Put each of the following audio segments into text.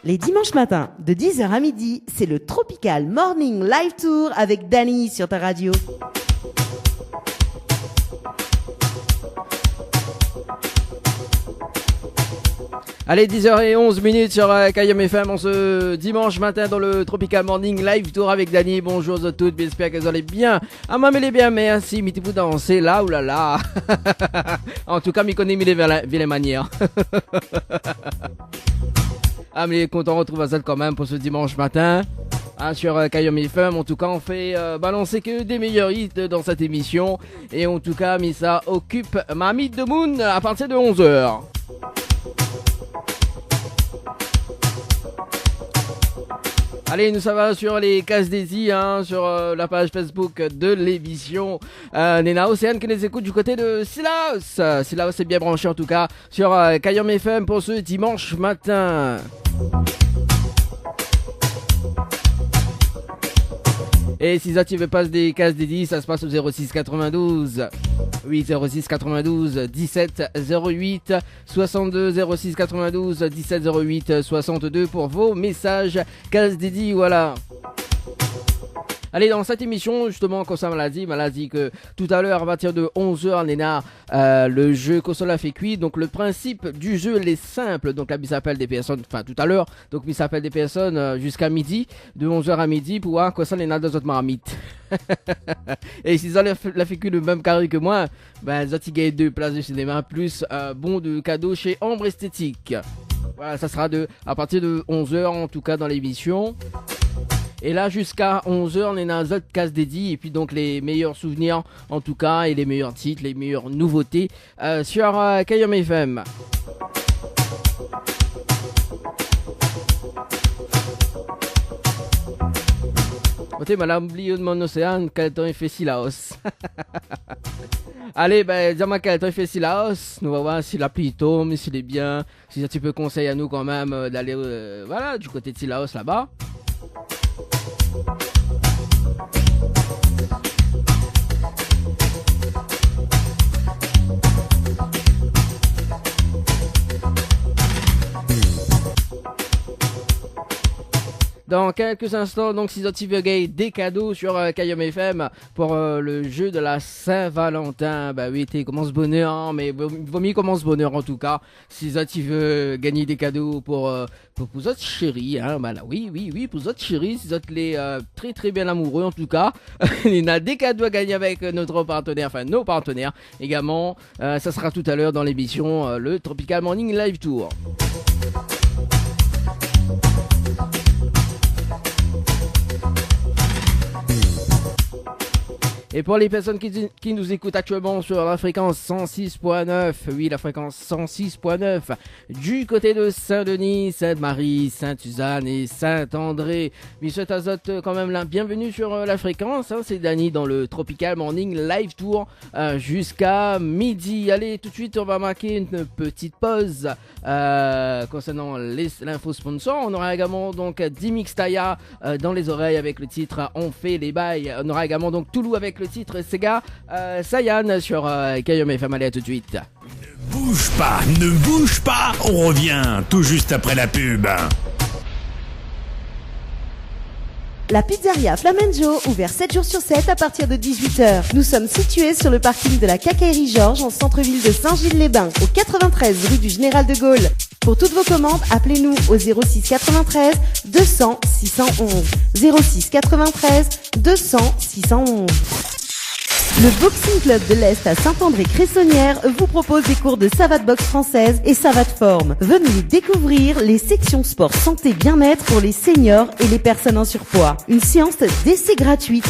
Les dimanches matins, de 10h à midi, c'est le Tropical Morning Live Tour avec Dany sur ta radio. Allez, 10h11 sur KM FM, on se dimanche matin dans le Tropical Morning Live Tour avec Dany. Bonjour à toutes, j'espère que vous allez bien. Ah, moi, mais bien, merci, mettez-vous danser là, oulala. En tout cas, m'y connais les vilaines manières. Ah, mais content de retrouver ça quand même pour ce dimanche matin. Sur KM FM, en tout cas, on fait balancer que des meilleurs hits dans cette émission. Et en tout cas, Missa occupe Mamie de Moon à partir de 11h. Allez, nous ça va sur les cases Daisy, sur la page Facebook de l'émission. Nena Océane qui les écoute du côté de Silaos. Silaos est bien branché en tout cas sur KM FM pour ce dimanche matin. Et si ça tu veux passer des cases Daisy, ça se passe au 06 92 06 92 17 08 62 06 92 17 08 62 pour vos messages cases Daisy, voilà. Allez, dans cette émission, justement, comme ça m'a dit que tout à l'heure, à partir de 11h, Nena, le jeu Kosola fait cuit. Donc, le principe du jeu, il est simple. Donc, là, il s'appelle des personnes, enfin, tout à l'heure, donc, il s'appelle des personnes jusqu'à midi, de 11h à midi, pour voir quoi ça, Nena, dans votre marmite. Et si ça la fait cuit le même carré que moi, ben, ça, tu gagnes 2 places de cinéma, plus bon de cadeau chez Ambre Esthétique. Voilà, ça sera à partir de 11h, en tout cas, dans l'émission. Et là, jusqu'à 11h, on est dans un autre case dédié. Et puis donc les meilleurs souvenirs, en tout cas, et les meilleurs titres, les meilleures nouveautés sur KM FM. Écoutez, madame, oublié de mon océan, quel temps il fait Silaos. Allez, dis-moi quel temps il fait Silaos. Nous allons voir si la pluie tombe, s'il est bien. Si tu peux conseiller à nous quand même d'aller du côté de Silaos là-bas. Dans quelques instants, donc, si tu veux gagner des cadeaux sur KM FM pour le jeu de la Saint-Valentin. Bah oui, t'es commence bonheur, hein, mais vaut mieux commence bonheur en tout cas. Si tu veux gagner des cadeaux pour votre chérie, hein, bah là, oui, pour votre chérie, si vous les très très bien amoureux en tout cas. Il y a des cadeaux à gagner avec notre partenaire, enfin nos partenaires également. Ça sera tout à l'heure dans l'émission le Tropical Morning Live Tour. Et pour les personnes qui nous écoutent actuellement sur la fréquence 106.9, oui, la fréquence 106.9, du côté de Saint-Denis, Sainte-Marie, Sainte-Suzanne et Saint-André. Monsieur Tazot, quand même, là, bienvenue sur la fréquence, c'est Dany dans le Tropical Morning Live Tour jusqu'à midi. Allez, tout de suite, on va marquer une petite pause concernant l'info sponsor. On aura également donc Dimix Taya dans les oreilles avec le titre On fait les bails. On aura également donc Toulou avec le titre Sega Sayan sur KM FM. Allez, à tout de suite. Ne bouge pas, on revient tout juste après la pub. La pizzeria Flamenjo, ouvert 7 jours sur 7 à partir de 18h. Nous sommes situés sur le parking de la Quincaillerie Georges en centre-ville de Saint-Gilles-les-Bains, au 93 rue du Général de Gaulle. Pour toutes vos commandes, appelez-nous au 06 93 200 611. 06 93 200 611. Le Boxing Club de l'Est à Saint-André-Cressonnière vous propose des cours de savate boxe française et savate forme. Venez découvrir les sections sport santé bien-être pour les seniors et les personnes en surpoids. Une séance d'essai gratuite.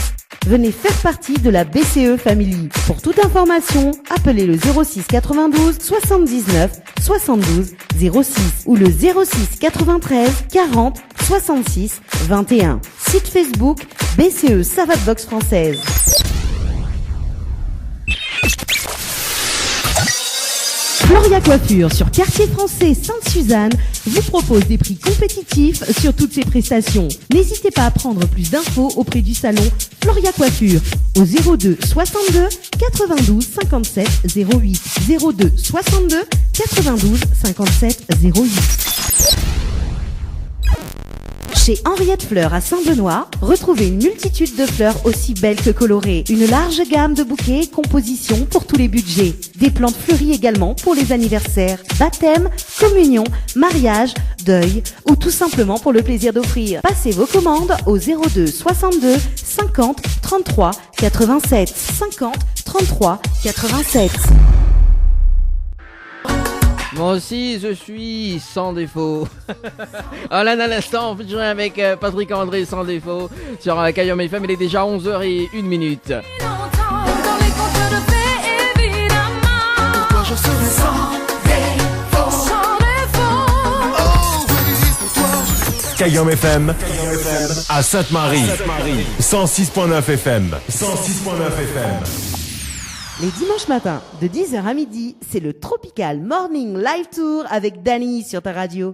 Venez faire partie de la BCE Family. Pour toute information, appelez le 06 92 79 72 06 ou le 06 93 40 66 21. Site Facebook BCE Savate Boxe Française. Floria Coiffure sur Quartier Français Sainte-Suzanne vous propose des prix compétitifs sur toutes ses prestations. N'hésitez pas à prendre plus d'infos auprès du salon Floria Coiffure au 02 62 92 57 08 02 62 92 57 08. Chez Henriette Fleurs à Saint-Benoît, retrouvez une multitude de fleurs aussi belles que colorées. Une large gamme de bouquets et compositions pour tous les budgets. Des plantes fleuries également pour les anniversaires, baptêmes, communions, mariages, deuil ou tout simplement pour le plaisir d'offrir. Passez vos commandes au 02 62 50 33 87 50 33 87. Moi aussi, je suis sans défaut. Là, à l'instant, on fait jouer avec Patrick André sans défaut sur Cayenne FM. Il est déjà 11h01. Je serai sans défaut. Cayenne FM à Sainte-Marie. 106.9 FM. 106.9 FM. Les dimanches matins, de 10h à midi, c'est le Tropical Morning Live Tour avec Dany sur ta radio.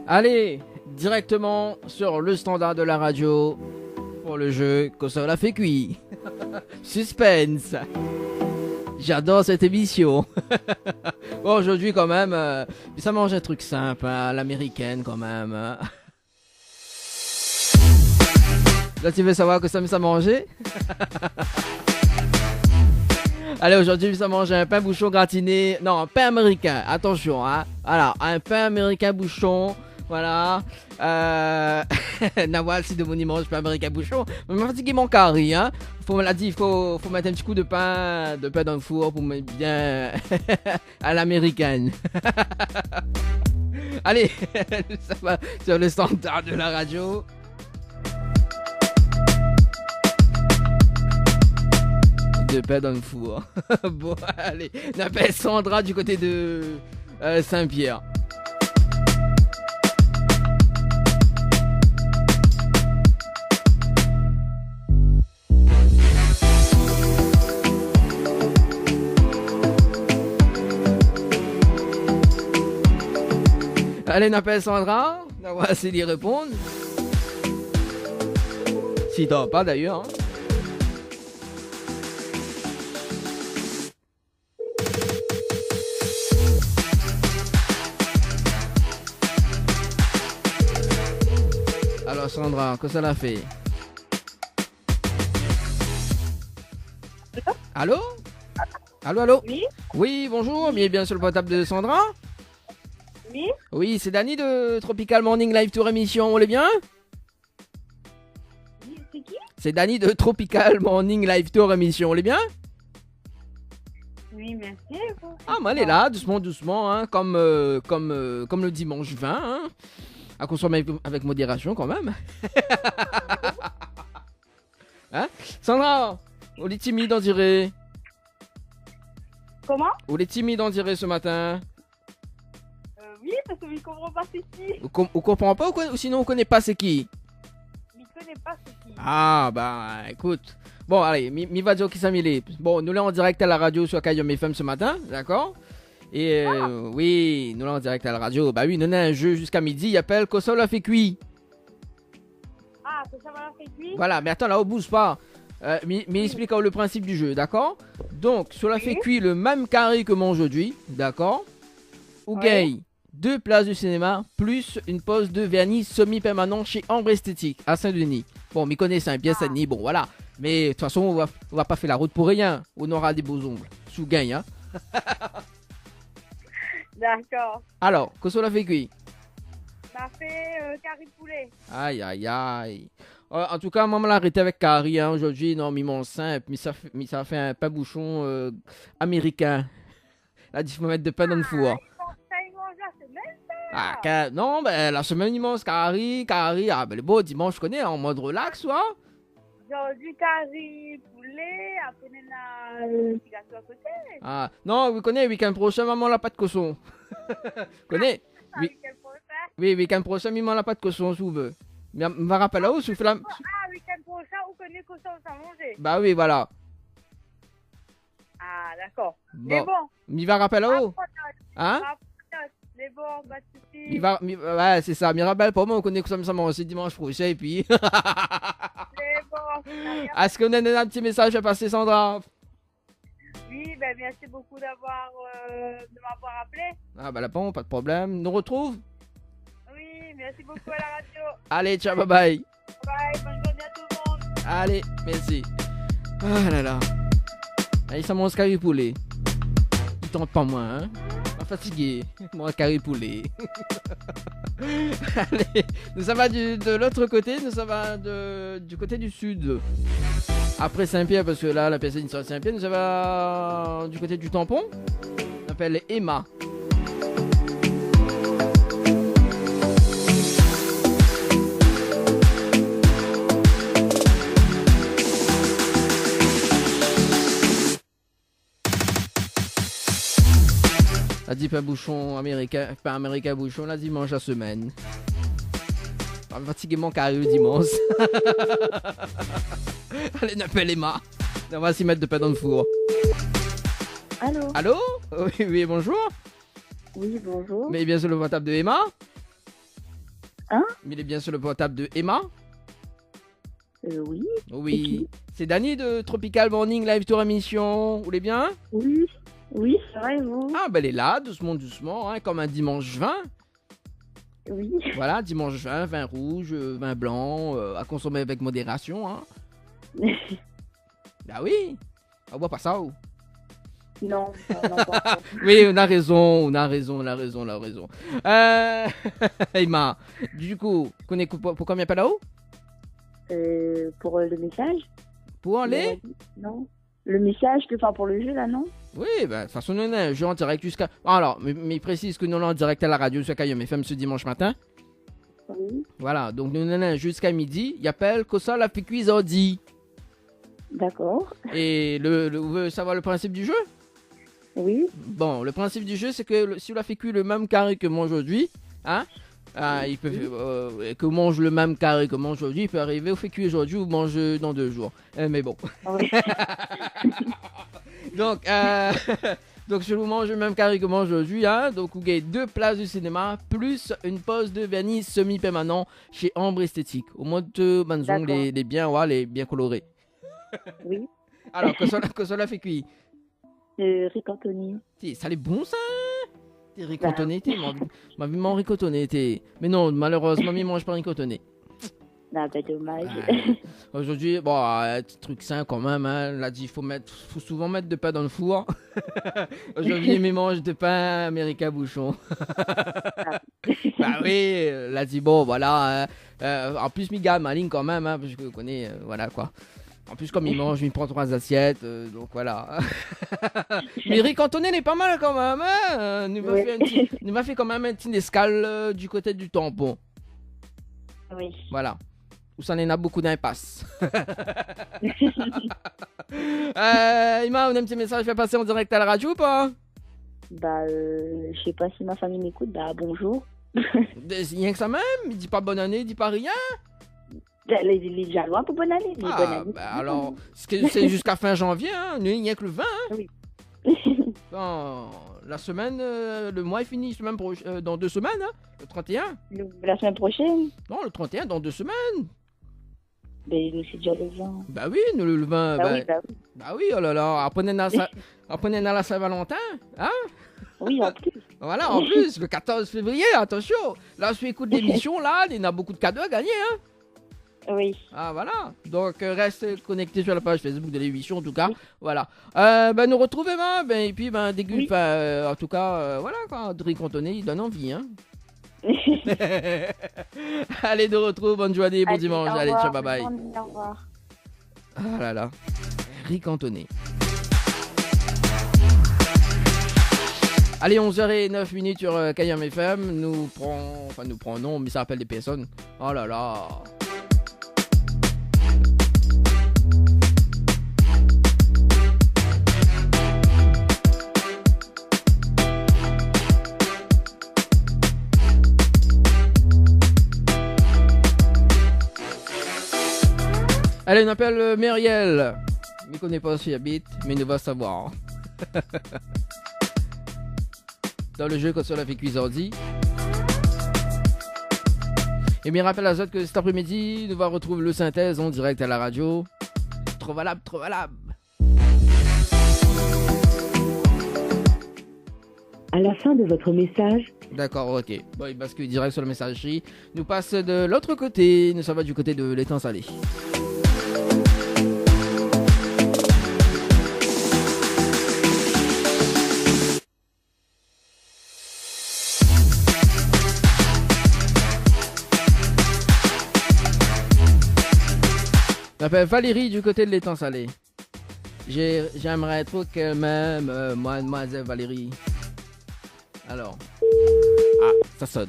Allez, directement sur le standard de la radio pour le jeu Kosovo l'a fait cuit. Suspense. J'adore cette émission. Bon, aujourd'hui quand même, ça mange un truc simple, hein, à l'américaine quand même. Hein. Là, tu veux savoir que ça me fait manger? Allez, aujourd'hui, ça mange un pain bouchon gratiné. Non, un pain américain. Attention, hein. Alors, un pain américain bouchon. Voilà. Nawal, c'est de mon mange pain américain bouchon. Mais je fatigué mon carré, hein. Faut me l'a dit, faut mettre un petit coup de pain dans le four pour mettre bien à l'américaine. Allez, ça va sur le standard de la radio. De pain dans le four. Bon, allez, on appelle Sandra du côté de Saint-Pierre. Allez, on appelle Sandra. On va essayer d'y répondre. Si t'en pas d'ailleurs. Hein. Alors Sandra, que ça l'a fait? Allô? Allô? Oui. Oui, bonjour, bien sur le portable de Sandra? Oui. Oui, c'est Dany de Tropical Morning Live Tour émission, on est bien? C'est qui? C'est Dany de Tropical Morning Live Tour émission, on est bien? Oui, merci. Ah, mais elle est là, doucement, hein, comme le dimanche 20, hein, à consommer avec modération quand même. Hein? Sandra, on est timide, on dirait. Comment? On est timide, on dirait, ce matin. Oui, parce que je ne comprends pas c'est qui. On comprend pas ou sinon on connaît pas c'est qui? Je ne connais pas c'est qui. Ah, bah, écoute. Bon, allez, mi va dire qui ça m'est. Bon, nous là en direct à la radio sur Cayenne FM ce matin, d'accord? Et oui, nous là en direct à la radio. Bah oui, nous avons un jeu jusqu'à midi, il appelle Kosovo l'a fait cuit. Ah, que ça va fait cuit? Voilà, mais attends, là, on bouge pas. Mais explique le principe du jeu, d'accord? Donc, sur la fait cuit le même carré que moi aujourd'hui, d'accord? Ou gagne 2 places de cinéma plus une pause de vernis semi-permanent chez Ambre Esthétique à Saint-Denis. Bon, m'y connaît Saint-Pierre, Saint-Denis, bon voilà. Mais de toute façon, on va pas faire la route pour rien. On aura des beaux ongles. Sous gagne, hein? D'accord. Alors, qu'est-ce qu'on a fait cuit? Ça fait carré de poulet. Aïe. En tout cas, maman l'a arrêté avec Carrie hein, aujourd'hui. Non, mais mon simple. Mais ça fait un pain bouchon américain. Là, il faut mettre de pain dans le four. Ça, il mange la semaine, ça. Ah, non, ben la semaine, il mange Carrie. Ah, ben le beau dimanche, je connais, en mode relax, soit. Genre du carré poulet, après on a le petit gâteau à côté. Ah, non, vous connaissez, week-end prochain, maman l'a pas de cochon. Connais? Oui, week-end prochain, maman l'a pas de cochon, si vous voulez. Mais on va rappeler là-haut, souffle la... Ah, week-end prochain, vous connaissez cochon sans manger. Bah oui, voilà. Ah, d'accord. Bon. Mais bon. Il va rappeler là-haut. Hein? C'est bon, pas de soucis. Ouais, c'est ça. Mirabel, pour moi, on connaît comme ça, mais c'est dimanche prochain. Et puis. C'est bon. Est-ce qu'on a un petit message à passer, Sandra? Oui, ben merci beaucoup de m'avoir appelé. Ah, bah là, bon, pas de problème. Nous retrouve? Oui, merci beaucoup à la radio. Allez, ciao, bye bye. Bye, bonne journée à tout le monde. Allez, merci. Ah là là. Allez, ça mange carré poulet. Il tente pas moi, hein. Pas fatigué. Moi, carré poulet. Allez, nous ça va de l'autre côté, nous ça va du côté du sud. Après Saint-Pierre, parce que là, la personne sera Saint-Pierre, nous ça va du côté du tampon. On s'appelle Emma. La dit pas bouchon américain, pas américain bouchon, la dimanche la semaine. Je suis fatigué mon carré le dimanche. Allez, n'appelle Emma. On va s'y mettre de pain dans le four. Allô? Allô? Oui, oui, bonjour. Oui, bonjour. Mais il est bien sur le portable de Emma? Hein? Mais il est bien sur le portable de Emma? Oui. Oui. C'est Dany de Tropical Morning Live Tour Émission. Vous voulez bien? Oui. Oui, c'est vrai, vous? Ah, ben elle est là, doucement, doucement, hein, comme un dimanche 20. Oui. Voilà, dimanche 20, vin rouge, vin blanc, à consommer avec modération. Hein. Bah oui, on boit pas ça ou? Non, non, pas. Oui, on a raison. Emma, du coup, pour combien pas là-haut? Pour le message? Pour aller? Non. Le message pour le jeu, là, non? Oui, bah, de toute façon, nous, on a un jeu en direct jusqu'à... Alors, mais précise que nous, on est en direct à la radio sur Kayom FM ce dimanche matin. Oui. Voilà, donc nous, on a un jeu jusqu'à midi. Il appelle Kosa la Picuise Audi. D'accord. Et vous voulez savoir le principe du jeu? Oui. Bon, le principe du jeu, c'est que si on a fait cuire le même carré que moi aujourd'hui, hein, il peut que mange le même carré que moi aujourd'hui, il peut arriver au fait cuire aujourd'hui ou mange dans 2 jours. Mais bon. Oui. Donc, donc je vous mange le même carré que moi aujourd'hui, hein. Donc vous gagnez 2 places de cinéma plus une pose de vernis semi-permanent chez Ambre Esthétique. Au moins de banzong, les bien, ouais, les bien colorés. Oui. Alors, que cela fait cuire. Rick Anthony. Ça l'est bon ça? T'es ricotonné, t'es ma vie m'en ricotonné, t'es. Mais non, malheureusement, mamie mange pas ricotonné. Ah bah dommage. Aujourd'hui, bon, petit truc sain quand même, hein. Là dit, faut souvent mettre de pain dans le four. Aujourd'hui, mes mange de pain américain bouchon. Bah oui, là dit, bon, voilà. En plus, mi gars maligne quand même, hein, parce que je connais, voilà quoi. En plus, comme il mange, il prend 3 assiettes, donc voilà. Mais Rick Antonin est pas mal quand même, hein. Nous m'a fait quand même une petite escale du côté du tampon. Oui. Voilà. Où ça en a beaucoup d'impasse. Ima, on a un petit message fait passer en direct à la radio ou pas? Bah, je sais pas si ma famille m'écoute, bah bonjour. Rien que ça même, il dit pas bonne année, il dit pas rien. Il est déjà loin pour bonne année. Bonne année. Bah alors, c'est jusqu'à fin janvier, hein. Il n'y a que le 20. Hein. Oui. Bon, la semaine, le mois est fini dans 2 semaines, hein. Le 31. La semaine prochaine? Non, le 31, dans 2 semaines. Mais c'est déjà le 20. Bah oui, le 20. Bah oui. Bah oui, oh là là, apprenez à la Saint-Valentin, hein? Oui, en plus. Voilà, en plus, le 14 février, attention. Là, si tu écoutes l'émission, là, il y a beaucoup de cadeaux à gagner, hein? Oui. Ah, voilà. Donc, reste connecté sur la page Facebook de l'émission, en tout cas. Oui. Voilà. Nous retrouvons, et puis, déguste, oui. En tout cas, voilà, quoi. Rick Antonin, il donne envie, hein? Allez, de retour, bonne journée, bon dimanche. Allez, ciao, bye bye. Au revoir. Ah là là. Rick Antonin. Allez, 11h09 sur Kayam FM. Nous prenons, mais ça rappelle des personnes. Oh là là. Allez, on appelle Muriel. Il ne connaît pas où il habite, mais il va savoir. dans le jeu Console avec Cuisordi. Et bien, rappelle à Zot que cet après-midi, nous va retrouver le synthèse en direct à la radio. Trop valable, trop valable. À la fin de votre message. D'accord, ok. Bon, il bascule direct sur la messagerie. Nous passe de l'autre côté. Nous sommes va du côté de l'étang salé. Je m'appelle Valérie du côté de l'étang salé. J'aimerais trop qu'elle m'aime, mademoiselle Valérie. Alors. Ah, ça sonne.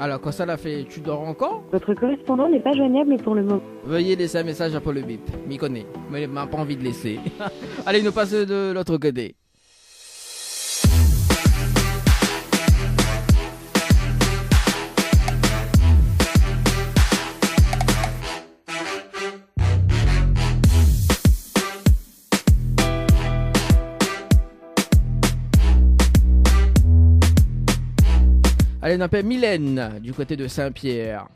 Alors, quand ça l'a fait, tu dors encore? Votre correspondant n'est pas joignable pour le moment. Veuillez laisser un message après le bip. M'y connaît, mais il m'a pas envie de laisser. Allez, nous passons de l'autre côté. Allez, on appelle Mylène du côté de Saint-Pierre.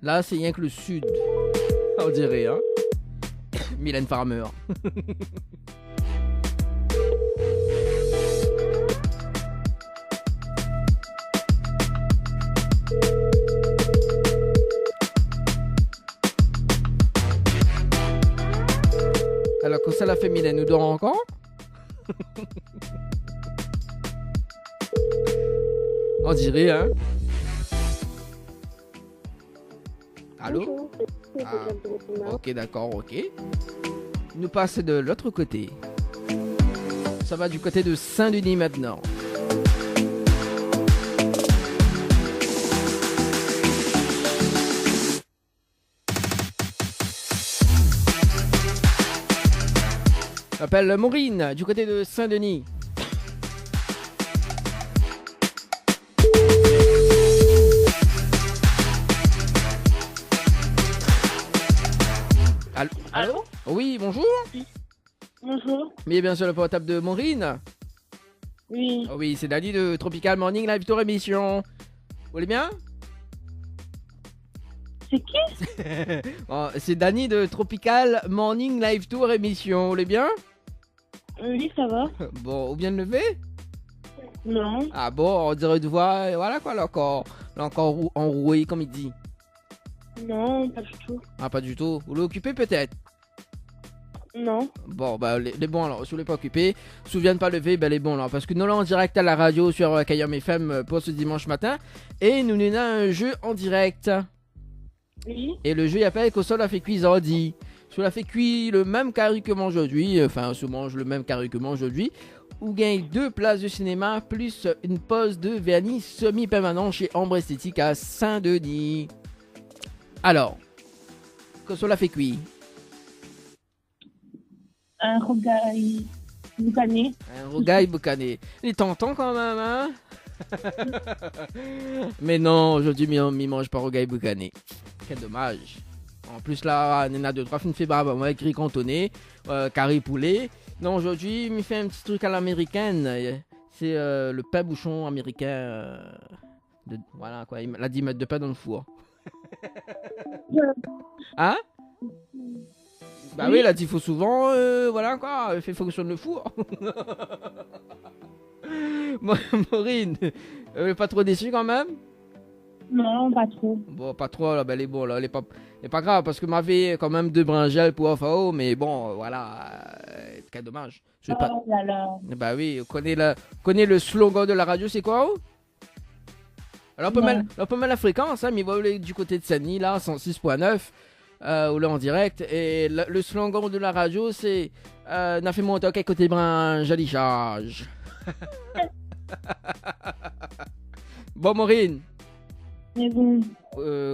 Là, c'est rien que le sud. On dirait, hein. Mylène Farmer. Alors, quand ça l'a fait Mylène, nous dort encore? On dirait, hein. Allô? Ah, ok, d'accord, ok. Nous passons de l'autre côté. Ça va du côté de Saint-Denis maintenant. J'appelle Maureen du côté de Saint-Denis. Allô? Oui, bonjour. Bonjour. Mais bien sûr, le portable de Maureen. Oui. Oh oui, c'est Dani de Tropical Morning Live Tour Émission. Vous allez bien? C'est qui? Oh, c'est Dani de Tropical Morning Live Tour Émission. Vous allez bien? Oui, ça va. Bon, vous bien de lever? Non. Ah bon, on dirait de voix, voilà quoi, là encore enroué, comme il dit. Non, pas du tout. Ah, pas du tout. Vous l'occupez peut-être? Non. Bon, bah, les bons alors, si vous l'êtes pas occupé, souviens de pas lever, ben les bons alors, parce que nous là en direct à la radio sur Kayam FM pour ce dimanche matin, et nous avons un jeu en direct. Oui. Et le jeu il appelle qu'au sol a fait cuisardi. Sur la fait cuit le même carré que moi aujourd'hui, enfin, se mange le même carré que moi aujourd'hui, ou gagne 2 places de cinéma plus une pause de vernis semi-permanent chez Ambre Esthétique à Saint-Denis. Alors, que cela fait cuit? Un rogaille boucané. Un rogaille boucané. Il est tentant quand même, hein? Mais non, aujourd'hui, il mange pas rogaille boucané. Quel dommage. En plus, là, on a 2-3 films fait brave. Moi, gris cantonné, carré poulet. Non, aujourd'hui, il me fait un petit truc à l'américaine. C'est le pain bouchon américain. Voilà, quoi. Il m'a dit mettre de pain dans le four. Hein? Bah oui, là, il faut souvent, voilà quoi, fait fonctionner le four. Maureen, pas trop déçue quand même? Non, pas trop. Bon, pas trop, là, ben elle est bon, là, elle est pas grave, parce que m'avait quand même 2 brinjelles pour FAO, mais bon, voilà, quel dommage. Je vais pas... Oh là là. Bah oui, on connaît le slogan de la radio, c'est quoi? Oh, alors on peut mettre la fréquence, hein, mais voilà, du côté de Saint-Denis, là, 106.9. Ou là en direct, et le slogan de la radio c'est n'a fait monter à côté brin joli charge. Bon Maureen, Mais bon,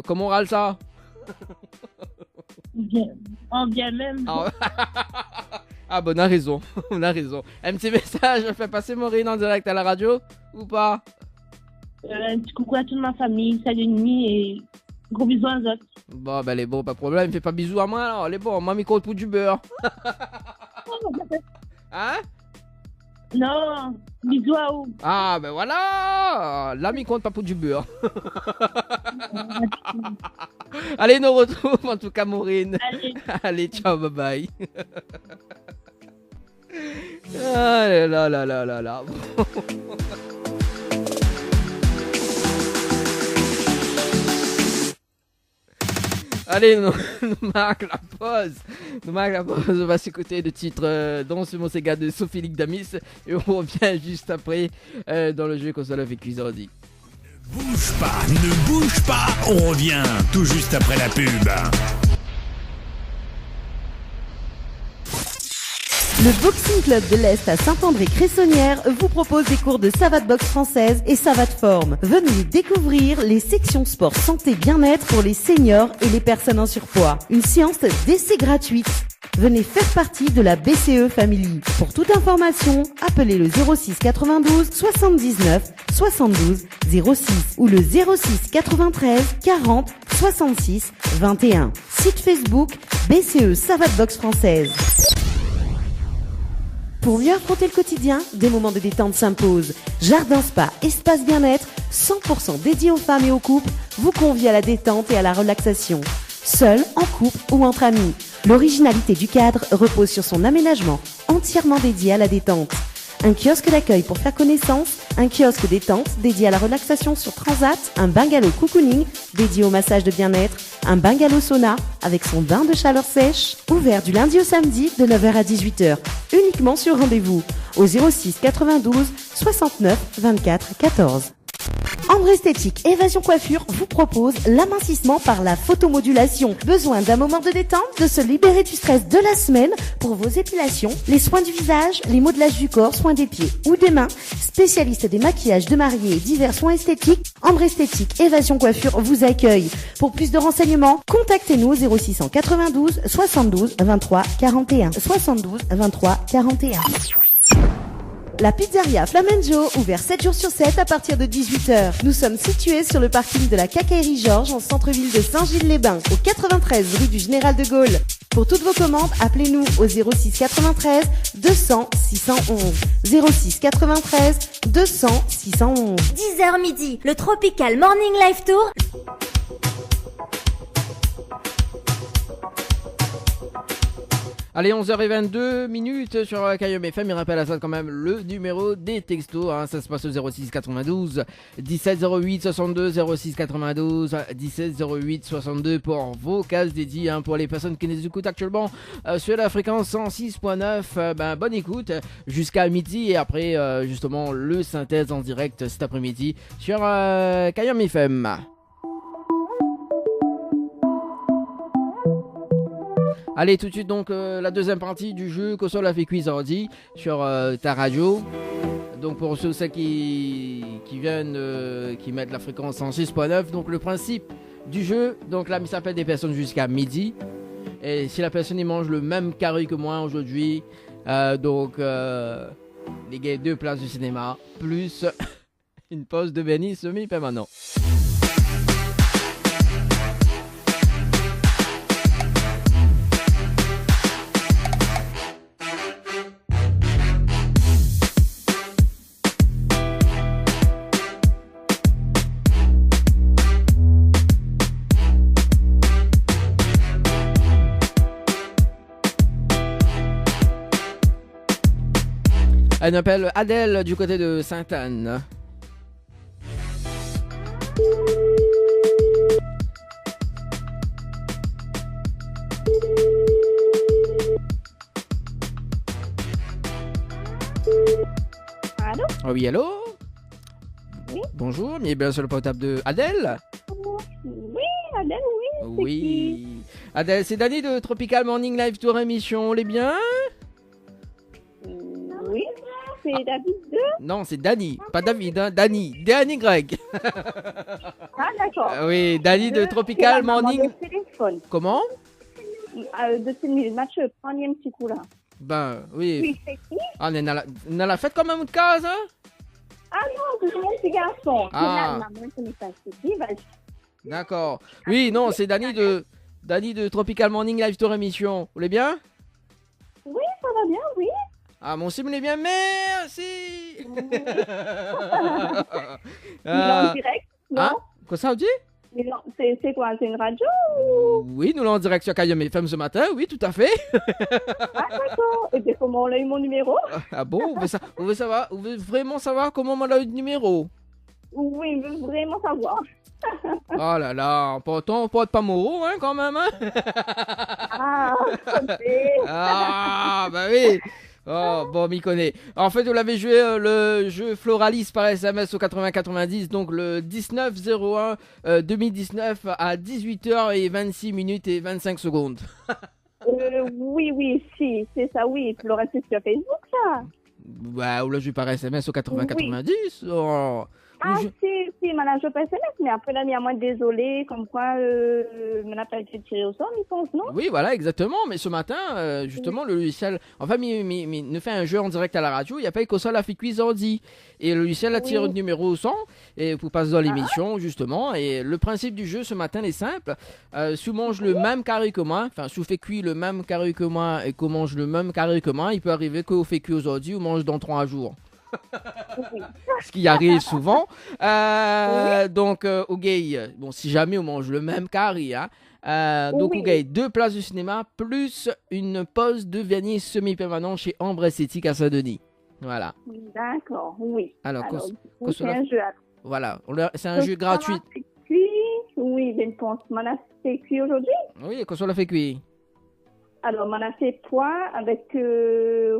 comment on râle ça? bien. En bien même. Ah, Ah bon, on a raison, on a raison. Un petit message, fais passer Maureen en direct à la radio ou pas? Un petit coucou à toute ma famille, salut nuit et gros bisous aux autres. Bon, ben, elle est bon, pas de problème. Fais pas bisous à moi alors, elle est bon. Moi, mi compte pour du beurre. Hein? Non, bisous à vous. Ah, ben voilà! Là, mi compte pas pour du beurre. Allez, nous retrouvons en tout cas, Maureen. Allez. Allez, ciao, bye bye. Ah là là là là là. Allez, nous marque la pause. Nous marque la pause. On va s'écouter le titre dans ce mon Sega de Sophie Lick Damis. Et on revient juste après dans le jeu console avec Cuisardi. Bouge pas, ne bouge pas, on revient tout juste après la pub. Le Boxing Club de l'Est à Saint-André-Cressonnière vous propose des cours de savate boxe française et savate forme. Venez découvrir les sections sport santé bien-être pour les seniors et les personnes en surpoids. Une séance d'essai gratuite. Venez faire partie de la BCE Family. Pour toute information, appelez le 06 92 79 72 06 ou le 06 93 40 66 21. Site Facebook BCE Savate Boxe Française. Pour mieux affronter le quotidien, des moments de détente s'imposent. Jardin Spa, espace bien-être, 100% dédié aux femmes et aux couples, vous convie à la détente et à la relaxation. Seul, en couple ou entre amis. L'originalité du cadre repose sur son aménagement, entièrement dédié à la détente. Un kiosque d'accueil pour faire connaissance, un kiosque détente dédié à la relaxation sur Transat, un bungalow cocooning dédié au massage de bien-être, un bungalow sauna avec son bain de chaleur sèche, ouvert du lundi au samedi de 9h à 18h, uniquement sur rendez-vous, au 06 92 69 24 14. Ambre Esthétique Évasion Coiffure vous propose l'amincissement par la photomodulation. Besoin d'un moment de détente, de se libérer du stress de la semaine pour vos épilations, les soins du visage, les modelages du corps, soins des pieds ou des mains. Spécialiste des maquillages de mariés et divers soins esthétiques, Ambre Esthétique Évasion Coiffure vous accueille. Pour plus de renseignements, contactez-nous au 0692 72 23 41. 72 23 41. La pizzeria Flamenjo, ouvert 7 jours sur 7 à partir de 18h. Nous sommes situés sur le parking de la Quincaillerie Georges en centre-ville de Saint-Gilles-les-Bains, au 93 rue du Général de Gaulle. Pour toutes vos commandes, appelez-nous au 06 93 200 611. 06 93 200 611. 10h midi, le Tropical Morning Live Tour. Allez, 11h22 sur Kayom FM. Il rappelle à ça quand même le numéro des textos. Hein. Ça se passe au 06 92 17 08 62 06 92 17 08 62 pour vos cases dédiées. Hein, pour les personnes qui nous écoutent actuellement sur la fréquence 106.9. Bonne écoute jusqu'à midi. Et après, justement, le synthèse en direct cet après-midi sur Kayom FM. Allez, tout de suite donc la deuxième partie du jeu console avec Cuisardi sur ta radio. Donc pour ceux qui viennent, qui mettent la fréquence en 6.9, donc le principe du jeu, donc là il s'appelle des personnes jusqu'à midi. Et si la personne il mange le même carré que moi aujourd'hui, les gars 2 places de cinéma plus une pause de béni semi-permanent. Elle m'appelle Adèle du côté de Sainte-Anne. Allô? Oui, allô? Oui. Bonjour, bienvenue bien sur le portable de Adèle. Oui, Adèle, oui. Oui. Adèle, c'est Dani de Tropical Morning Live Tour émission. On est bien? Oui. C'est David 2? Non, c'est Dani, pas David, hein, Dani. Dani Greg. Ah, d'accord. Oui, Dani de Tropical C'est la maman Morning. de téléphone. Comment? De 6 000 matchs, prenez un petit coup là. Ben, oui. Oui, c'est qui? Ah, on a la fête quand même de case, hein? Ah non, c'est mon petit garçon. Ah. Maman, je ne sais pas c'est qui. Vas-y. D'accord. Oui, non, c'est Dani de Tropical Morning Live Tour émission. Vous voulez bien? Oui, ça va bien, oui. Ah, mon sim, il est bien, merci. Il est en direct, non? Hein? Quoi ça, vous dit? C'est quoi? C'est une radio? Oui, nous l'avons en direct sur Kayom FM ce matin, oui, tout à fait. Ah, d'accord. Et bien, comment on a eu mon numéro? Ah bon, vous voulez vraiment savoir comment on a eu le numéro? Oui, je veux vraiment savoir. Oh là là, pourtant on porte pas Moreau, hein, quand même, hein? Ah, ok. Ah, bah oui. Oh, bon, m'y connaît. En fait, vous l'avez joué le jeu Floralis par SMS au 80-90, donc le 19-01-2019 à 18h26 minutes et 25 secondes. Oui, si, c'est ça, oui. Florence, c'est sur Facebook, ça? Bah, vous l'avez joué par SMS au 80-90. Oh. Ah, si, madame, je peux SMS, mais après, là, il y a moi désolé, comme quoi, on n'a pas été tiré au sort, il pense, non? Oui, voilà, exactement. Mais ce matin, justement, le logiciel, enfin, il nous fait un jeu en direct à la radio. Il n'y a pas qu'au sol, la fait quiz ordi. Et le logiciel a tiré le numéro 100 et vous passez dans l'émission, justement. Et le principe du jeu ce matin est simple. Si vous mangez le même carré que moi, enfin, si vous faites cuire le même carré que moi et qu'on mange le même carré que moi, il peut arriver que vous faites cuire aujourd'hui ou mange dans 3 jours. Ce qui arrive souvent. Donc, au gay, bon, si jamais on mange le même carré, hein, donc au gay, 2 places de cinéma plus une pause de vernis semi-permanent chez Ambre Esthétique à Saint-Denis. Voilà. D'accord, oui. Alors c'est un jeu. Voilà, c'est un jeu gratuit. Oui, je pense. Mana, c'est cuit aujourd'hui? Oui, qu'on soit la fait cuire. Alors, Mana, c'est pois avec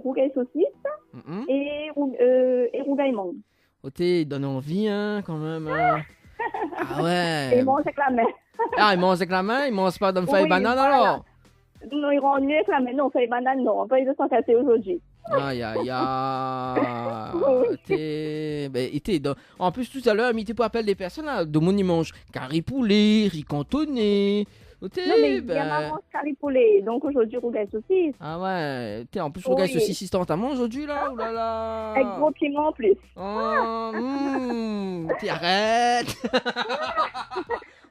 rougail saucisse et rougail mangue. Oh, il donne envie, hein, quand même. Hein. Ah ouais. Et il mange avec la main. Ah, il mange avec la main, il mange pas dans le feuille banane alors? Non, il rend mieux avec la main. Non, feuille banane, non. On va de s'en casser aujourd'hui. Aïe, aïe, aïe. En plus, tout à l'heure, il pour appeler des personnes, là, de mon mange carré poulet, riz cantonné. Non, mais il y a maman carré poulet, donc aujourd'hui, rougail saucisse. Ah ouais, en plus, rougail saucisse instantanément aujourd'hui, là, oulala. Avec gros piment en plus. Oh, arrête.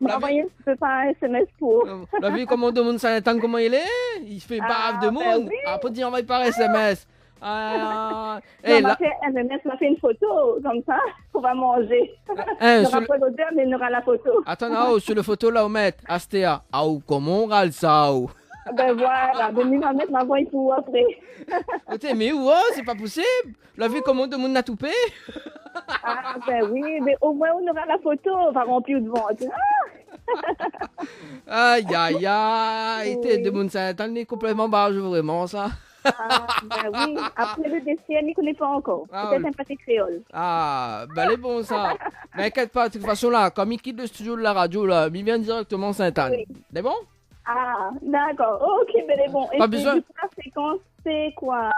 On va envoyer un petit peu par SMS pour. Vous avez vu comment demande Saint-Anne, comment il est? Il fait bave de monde. Après, dire envoie par SMS. On va faire SMS, on va faire une photo, comme ça, on va manger. On n'aura pas l'odeur, mais on aura la photo. Attends, sur la photo, là, on met Astea. Ah, comment on râle ça? Ben voilà, on va mettre ma voix pour après. Mais où, c'est pas possible? Vous l'avez vu comment de monde n'a toupé? Ah, ben oui, mais au moins, on aura la photo, on va remplir de vente. Aïe, aïe, aïe. T'es de monde, ça est complètement barge, vraiment, ça. Ah, ben oui. Après le dessert, il ne connaît pas encore. Peut-être un pâté créole. Ah, ben c'est bon ça. Mais inquiète pas, de toute façon là, comme il quitte le studio de la radio là, il vient directement Sainte-Anne. Oui. C'est bon? Ah, d'accord. Ok, mais c'est bon. Pas besoin. Et la fréquence, c'est quoi?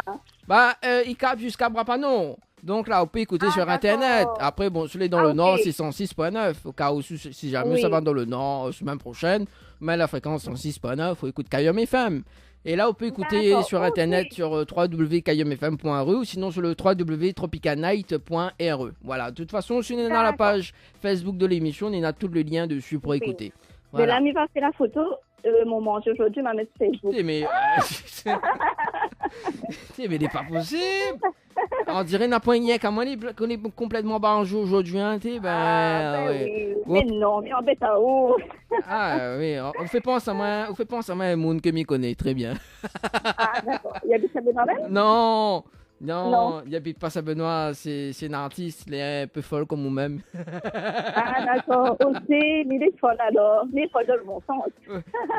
Bah, il capte jusqu'à Brapanon. Donc là, on peut écouter sur Internet. Après, bon, celui dans le Nord, c'est 106.9. Au cas où, si jamais ça va dans le Nord, semaine prochaine, mais la fréquence 106.9, il faut écouter Kayom FM. Et là, on peut écouter sur Internet sur www.kayomfm.re ou sinon sur le www.tropicalnight.re. Voilà, de toute façon, si on est dans la page Facebook de l'émission, on a tous les liens dessus pour écouter. Voilà. Mais là, il va faire la photo. Mon manger aujourd'hui, m'a mettre Facebook. Mais il n'est pas possible. On dirait n'a pas rien qu'à moi, qu'on est complètement barré aujourd'hui. Hein, oui. Mais non, mais en bête à haut. Ah oui, on fait penser à moi, un monde que m'y connaît très bien. Ah d'accord. Il habite à Benoît même? Non, il habite pas à Benoît, c'est une artiste, elle est un peu folle comme moi-même. Ah d'accord, ok, mais il est folle alors, mais il est folle dans le bon sens.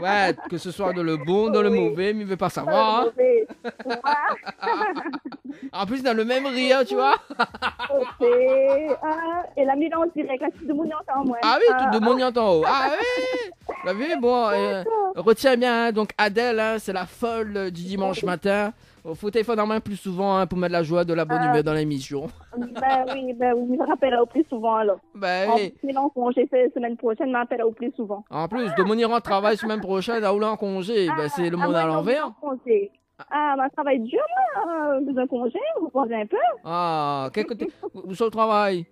Ouais, que ce soit dans le bon, dans le mauvais, mais il veut pas savoir. Dans le mauvais. En plus, dans le même rire, tu vois. Ok, et la mise en direct, là, tout le monde entend moi. Ah oui, tout le monde entend. Ah oui, vous avez vu, bon, retiens bien, donc Adèle, hein, c'est la folle du dimanche matin. Il faut téléphoner en main plus souvent pour mettre la joie de la bonne humeur dans l'émission. Ben oui, je me rappellerai au plus souvent alors. Ben oui. En congé, la semaine prochaine, je me rappellerai au plus souvent. En plus, de mon ira en travail semaine prochaine, à ou là en congé, c'est le monde à l'envers. Ah, ma travail dur, là, besoin de congé, vous pensez un peu? Ah, quel côté où sur le travail?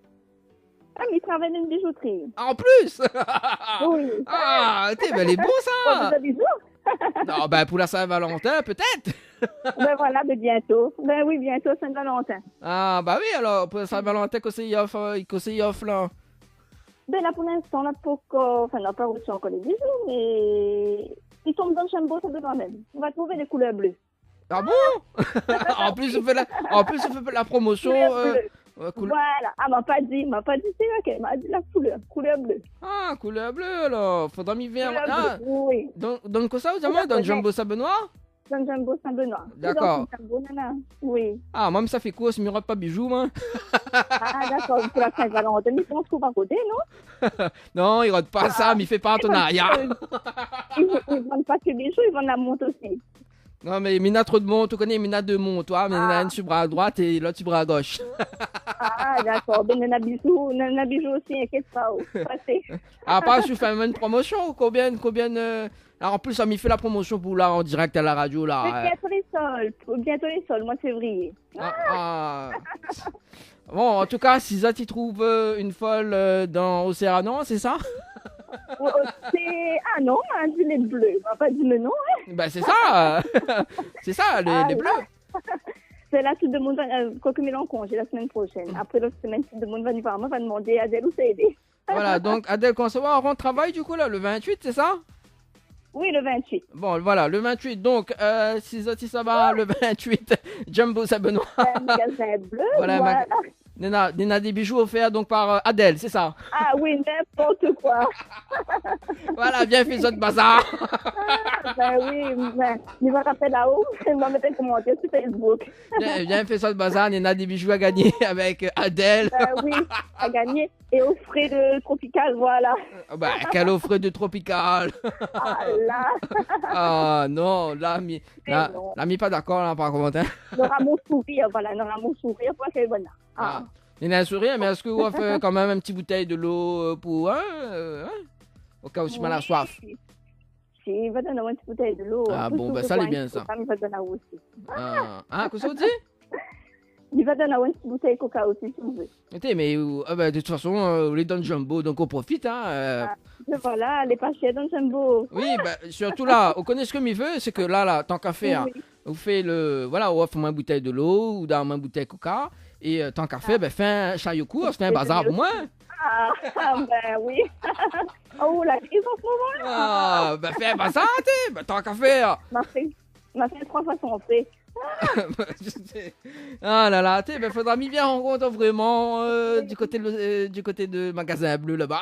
Ah, mais il travaille dans une bijouterie. En plus? Oui. Ah, ben, elle est beau ça! Des bisous? Non, ben pour la Saint-Valentin, peut-être? Ben voilà, ben bientôt. Ben oui, bientôt Saint-Valentin. Ah, bah oui, alors, pour la Saint-Valentin, qu'est-ce qu'il offre là? Ben là, pour l'instant, on n'a pas reçu encore les bijoux, mais ils tombent dans le Jumbo, ça devrait même. On va trouver des couleurs bleues. Ah bon? En plus, on fait la promotion. Voilà. Ah, m'a pas dit, c'est ok, m'a dit la couleur bleue. Ah, couleur bleue alors. Faudra m'y venir. Ah, oui. Dans quoi ça, vous avez? Dans le Jumbo Saint-Benoît? Dans le Jumbo Saint-Benoît. D'accord. Oui. Ah, moi, ça fait quoi? Ça me rate pas bijoux, moi? Ah, d'accord. Pour la Saint-Valentin, ils pense qu'on va côté, non? Non, il rate pas ça, mais il fait pas un partenariat. Ils vendent pas que bijoux, ils vendent la montre aussi. Non, mais Mina trop de montres, tu connais Mina deux montres, toi, mais une sur le bras à droite et l'autre sur le bras à gauche. Ah, d'accord. Ben, on a bijoux aussi, inquiète pas. Ah, pas, je fais une promotion, combien Alors, en plus, ça m'y fait la promotion pour là, en direct à la radio, là. Bientôt les soldes, mois de février. Bon, en tout cas, si ça, tu trouves une folle dans Océanon, c'est ça? Ah non, on a dit les bleus. On va pas dire le nom, hein? Ben, c'est ça. C'est ça, les bleus. C'est là, tout le monde va, quoique en congé la semaine prochaine. Après l'autre semaine, tout le monde va venir voir moi, va demander à Adèle où c'est aidé. Voilà, donc Adèle Concevoir rentre travail du coup là, le 28, c'est ça? Oui, le 28. Bon, voilà, le 28, donc, si ça va, le 28, Jumbo Saint-Benoît. Magasin bleu, voilà. Nena des bijoux offerts donc par Adèle, c'est ça? Ah oui, n'importe quoi. Voilà, viens faire ça de bazar. Ben oui, il va rappeler là-haut, il va mettre un commentaire sur Facebook. Viens faire ça de bazar, Nena des bijoux à gagner avec Adèle. Oui, à gagner et au frais de Tropical, voilà. Bah, quel au frais de Tropical. Ah là. Ah non, là, mi pas d'accord là par contre. Hein. N'aura mon sourire, voilà, n'aura mon sourire, pour qu'elle est bonne. Ah. Il a un sourire, mais est-ce que vous fait quand même un petit bouteille de l'eau pour au cas où tu m'as la soif? Si, il va donner une petite bouteille de l'eau. Ah bon, ben ça c'est bien ça. Il va donner aussi. Qu'est-ce que vous dites? Il va donner une petite bouteille de coca aussi, si vous voulez. Écoutez, mais de toute façon, on les donne Jumbo, donc on profite. Voilà, les pas chers dans Jumbo. Oui, surtout là, on connaît ce que m'y veut, c'est que là, tant qu'à faire, on fait on offre une bouteille de l'eau ou dans une bouteille de coca. Et tant qu'à faire, fais un chariot court, fais un bazar pour moi. Ben oui. Oh, la crise en ce moment. Fais un bazar, tant qu'à faire. M'a fait 3 fois son fait. Ah là là, faudra m'y bien rencontrer vraiment du côté de magasin bleu là-bas.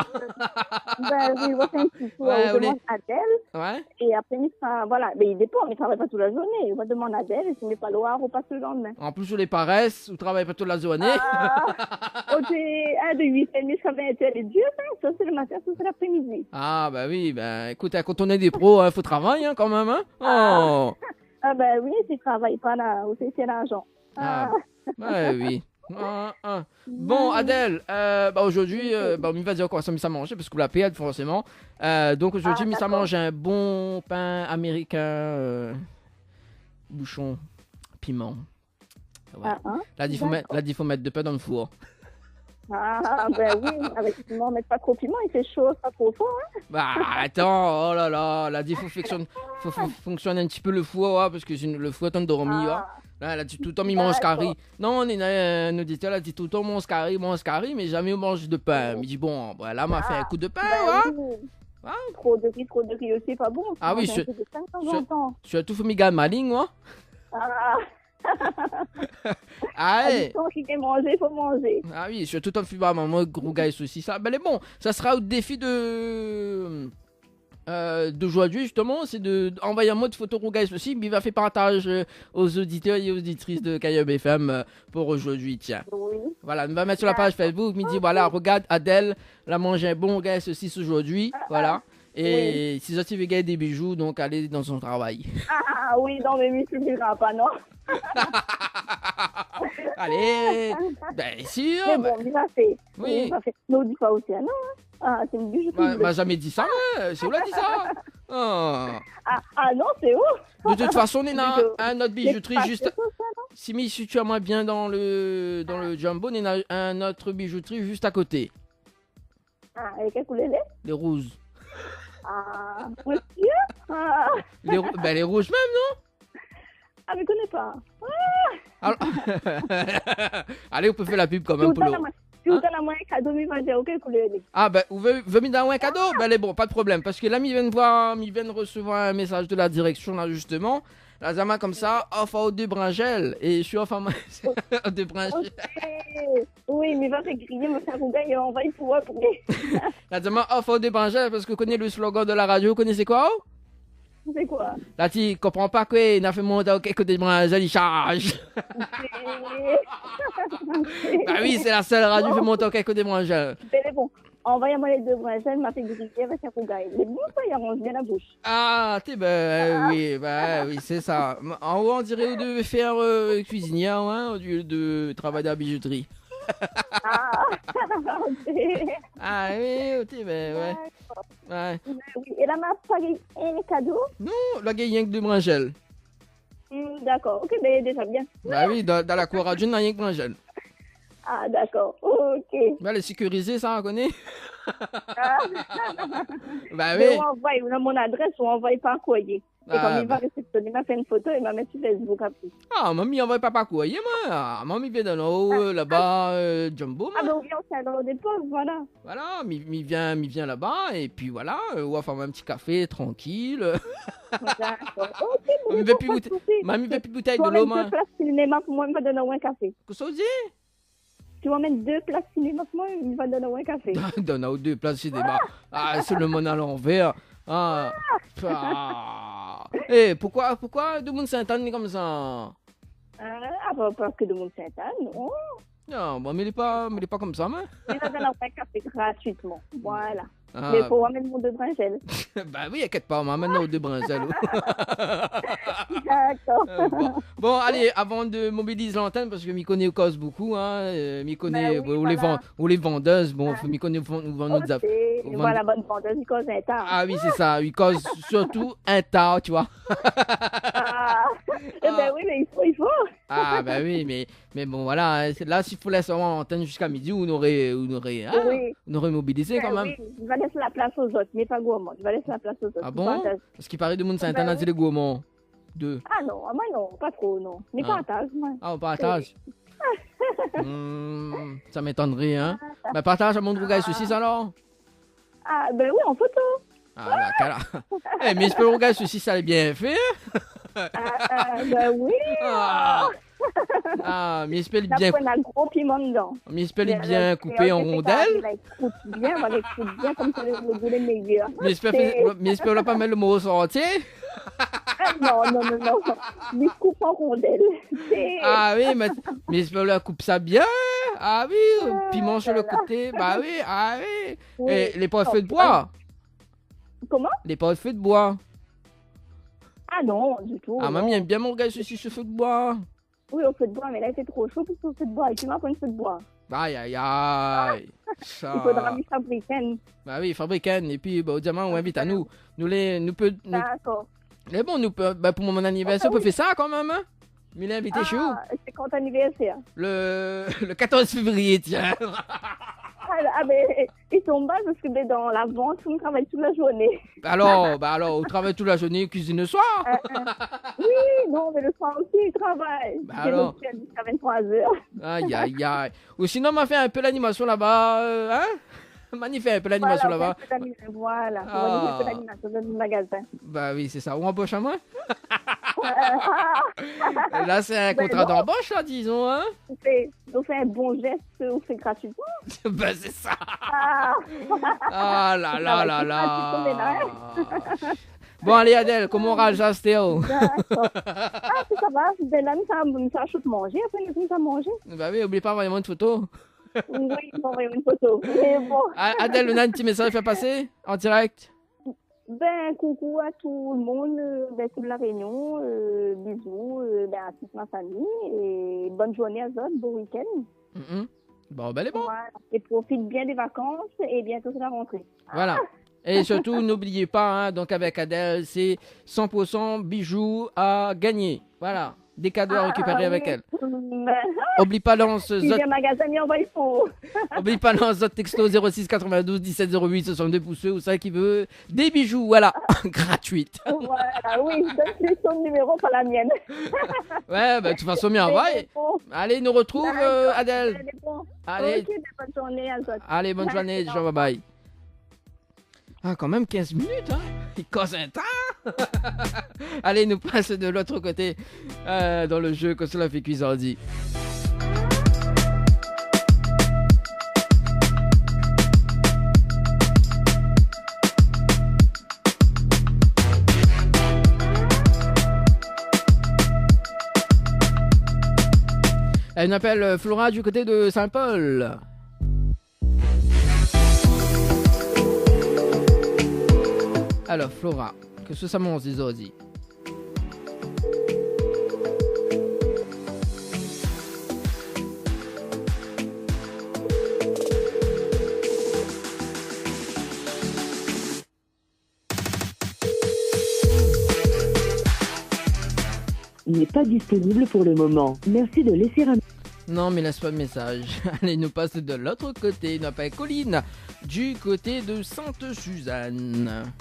Ben oui, on va faire un petit tour. On demande à Adèle. Ouais. Et après, voilà, mais il dépend, il ne travaille pas toute la journée. On va demander à Adèle, et s'il n'est pas loin, on passe le lendemain. En plus, sur les paresses, on travaille pas toute la journée. De 8h30 jusqu'à 20h, elle est dure, ça c'est le matin, ça c'est l'après-midi. Ah bah oui, écoute, quand on est des pros, il faut travailler quand même, hein. Oh. Ah ben oui, s'il ne travaille pas là, c'est l'argent. Oui. Bon, Adèle, aujourd'hui, on va dire quoi, ça m'y à manger, parce que la paix, forcément. Donc aujourd'hui, m'y à manger un bon pain américain, bouchon, piment. Ouais. Là, il faut mettre de pain dans le four. Ah, ben oui, avec le piment, mettre pas trop piment, il fait chaud, pas trop fort. Hein. Bah, attends, oh là là, là, il faut fonctionner un petit peu le four, parce que le four est endormi, Là, tout le temps, il mange curry. Non, on est un auditeur, là, dit tout le temps, mange curry, mais jamais on mange de pain. Il dit, bon, là, on m'a fait un coup de pain, Trop de riz aussi, pas bon. Ah oui, surtout, faut m'y gagner ma ligne, Il faut manger. Ah oui, surtout en fuba, maman, gros gars aussi ça. Ben bon, ça sera au défi d'aujourd'hui justement, c'est d'envoyer un mot de photo rougaille aussi, mais il va faire partage aux auditeurs et aux auditrices de KM FM pour aujourd'hui, tiens. Oui. Voilà, on va mettre sur la page Facebook, midi, voilà, regarde Adèle, la manger un bon rougaille saucisse aujourd'hui, voilà. Et si tu veux gagner des bijoux, donc allez dans son travail. Ah oui, non mais tu ne diras pas, non. Allez, sûr. Mais bon, il va faire. Oui. Non, dis pas aussi, non. Ah, c'est une bijouterie. M'a jamais dit ça, c'est où l'a dit ça? Oh. Ah non, c'est où? De toute façon, on est dans un autre bijouterie juste. Si tu as moins bien dans le jumbo, on est dans un autre bijouterie juste à côté. Ah, et quelle couleur est? Les rouges. Ah, monsieur? Ah. Les rouges même, non? Ah, mais je connais pas. Alors... Allez, on peut faire la pub quand même pour le... Si vous donnez un cadeau, il va dire quelle couleur est. Ah, ben, vous venez dans un cadeau? Ben, elle est bon, pas de problème. Parce que là, ils viennent de recevoir un message de la direction, là, justement. La Zama, comme ça, offre aux deux bringelles. Et je suis offre à deux bringelles. Oui, mais il va se griller, me faire gagner, on va y pouvoir pour La Zama offre aux deux bringelles parce que vous connaissez le slogan de la radio. Vous connaissez quoi? C'est quoi? Là, tu comprends pas quoi? Il a fait monter au quelques des bringelles, il charge. Bah oui, c'est la seule radio qui fait monter au quelques des bringelles. C'est bon. Envoyez-moi les deux bringelles, m'a fait griller, va faire gagner. Les bons, ça, il arrange bien la bouche. Ah, oui, c'est ça. En haut, on dirait vous devez faire cuisinière, hein, au lieu de travailler à la bijouterie. Ah oui, ouais. Ouais. Oui, et là, m'a pas un cadeau? Non, la gagne que de bringelles. D'accord, ok, mais déjà bien. Bah oui, dans la cour radio, on a rien que bringelles. Ah, d'accord, ok. Bah, les sécurisés, ça, on connaît. Bah oui. Mais on envoie mon adresse ou on envoie par courrier. Et comme il va réceptionner, il m'a fait une photo et il m'a mis sur Facebook après. Ah, mamie, on va pas par courrier, moi. Ah, mamie vient dans l'eau, là-bas, Jumbo, moi. Ah, ben oui, on s'est dans des pauvres, voilà. Voilà, il vient là-bas, et puis voilà, on va faire un petit café, tranquille. D'accord, ok, mamie veut plus bouteille de l'eau, moi. Tu vas mettre 2 places cinéma pour moi, il va donner un café. Qu'est-ce que ça dit? Tu vas mettre 2 places cinéma pour moi, il va donner un café. Donne 2 places cinéma. Ah, c'est le monde à l'envers. Ah. Eh, pourquoi de monde Sainte-Anne est comme ça? Ah, parce que de monde Sainte-Anne, non. Non, bon, mais il est pas comme ça, moi. Il va donner un café gratuitement, voilà. Mais il faut amener mon 2 bringelles. Bah oui, inquiète pas, on m'amène nos 2 bringelles. D'accord. Bon, allez, avant de mobiliser l'antenne, parce que m'y connaît cause beaucoup, hein, m'y connaît ou les vendeuses, bon, m'y connaît nous vend nos affaires. Voilà, bonne vendeuse, il cause un tas. Ah oui, c'est ça, il cause surtout un tas, tu vois. Eh ben oui, mais il faut. Ah bah oui, mais bon, voilà, là, s'il faut laisser l'antenne jusqu'à midi, on aurait mobilisé quand même. Oui, il va laisser la place aux autres, mais pas gourmand. Il va laisser la place aux autres. Ah bon? Parce qu'il paraît de monde Sainte-Anne, c'est les gourmands. Ah non, moi non, pas trop, non. Mais partage, moi. Ah, on partage. Ça m'étonnerait, hein. Bah partage à mon rougaille saucisse alors. Ah ben oui, en photo. Ah d'accord. Eh, mais ce rougaille saucisse, ça l'est bien fait. Ben oui. Ah, mais espèce bien. Il y a un gros piment dedans. Mais espèce bien coupé en rondelles. On va l'écouter bien comme ça le goût est meilleur. Mais espèce on pas mettre le mot sortir. Non. Mais coupe en rondelles. Ah oui, mais espèce la coupe ça bien. Ah oui, piment sur le côté. Bah oui, Et les pots de feu de bois. Comment? Les pots de feu de bois. Ah non, du tout. Ah, mamie aime bien mon gars ceci sur feu de bois. Oui, au feu de bois, mais là, c'est trop chaud pour ce feu de bois. Et tu m'as pris un feu de bois. Aïe. Il faudra lui fabriquer un. Bah oui, fabriquer un. Et puis, au diamant, on invite à nous. D'accord. Mais bon, pour mon anniversaire, on peut faire ça quand même, hein. Mais il est invité chez vous. C'est quand ton anniversaire? Le 14 février, tiens. Ah, mais ils sont bas parce que dans la vente, on travaille toute la journée. Alors, on travaille toute la journée, cuisine le soir. Oui, non, mais le soir aussi, ils travaillent. Bah alors. Jusqu'à 23h. Aïe. Ou sinon, on m'a fait un peu l'animation là-bas, hein? Magnifique, un peu l'animation là-bas. Voilà, on va un peu l'animation dans le magasin. Bah oui, c'est ça. Ou embauche à moi? Là, c'est un contrat d'embauche, là, disons, hein? On fait un bon geste, on fait gratuitement. Bah, c'est ça. Ah là. Bon, allez, Adèle, comment on rage à Stéo? D'accord. Ah, ça va, Bella, ça chaud de manger, après, nous avons manger. Bah oui, oublie pas d'envoyer une photo. Oui, m'envoyer une photo. Mais bon. Adèle, on a un petit message à faire passer en direct? Ben, coucou à tout le monde, toute la réunion, bisous, à toute ma famille, et bonne journée à Zod, bon week-end. Bon, ben, elle est bon. Voilà. Et profite bien des vacances, et bientôt c'est la rentrée. Voilà. Et surtout, n'oubliez pas, hein, donc avec Adèle, c'est 100% bijoux à gagner. Voilà, des cadeaux à récupérer avec elle. Oublie pas lance Oublie pas lance notre texto 06 92 17 08 62 pour ceux ou ça qui veut des bijoux, voilà, gratuite. Voilà, oui, donne son numéro, pas la mienne. Ouais, bah de toute façon, bien, ouais. Allez, nous retrouve Adèle. Allez. Ok, bonne journée à toi. Allez, bonne journée, Jean, bye bye. Ah, quand même 15 minutes, hein. Il cause un temps. Allez, nous passe de l'autre côté dans le jeu que cela fait Cuisardi. Elle m'appelle Flora du côté de Saint-Paul. Alors, Flora, que ce ça m'en dit aujourd'hui? N'est pas disponible pour le moment. Merci de laisser un... Non, mais laisse pas de message. Allez, nous passe de l'autre côté. Nous appelle Colline du côté de Sainte-Suzanne.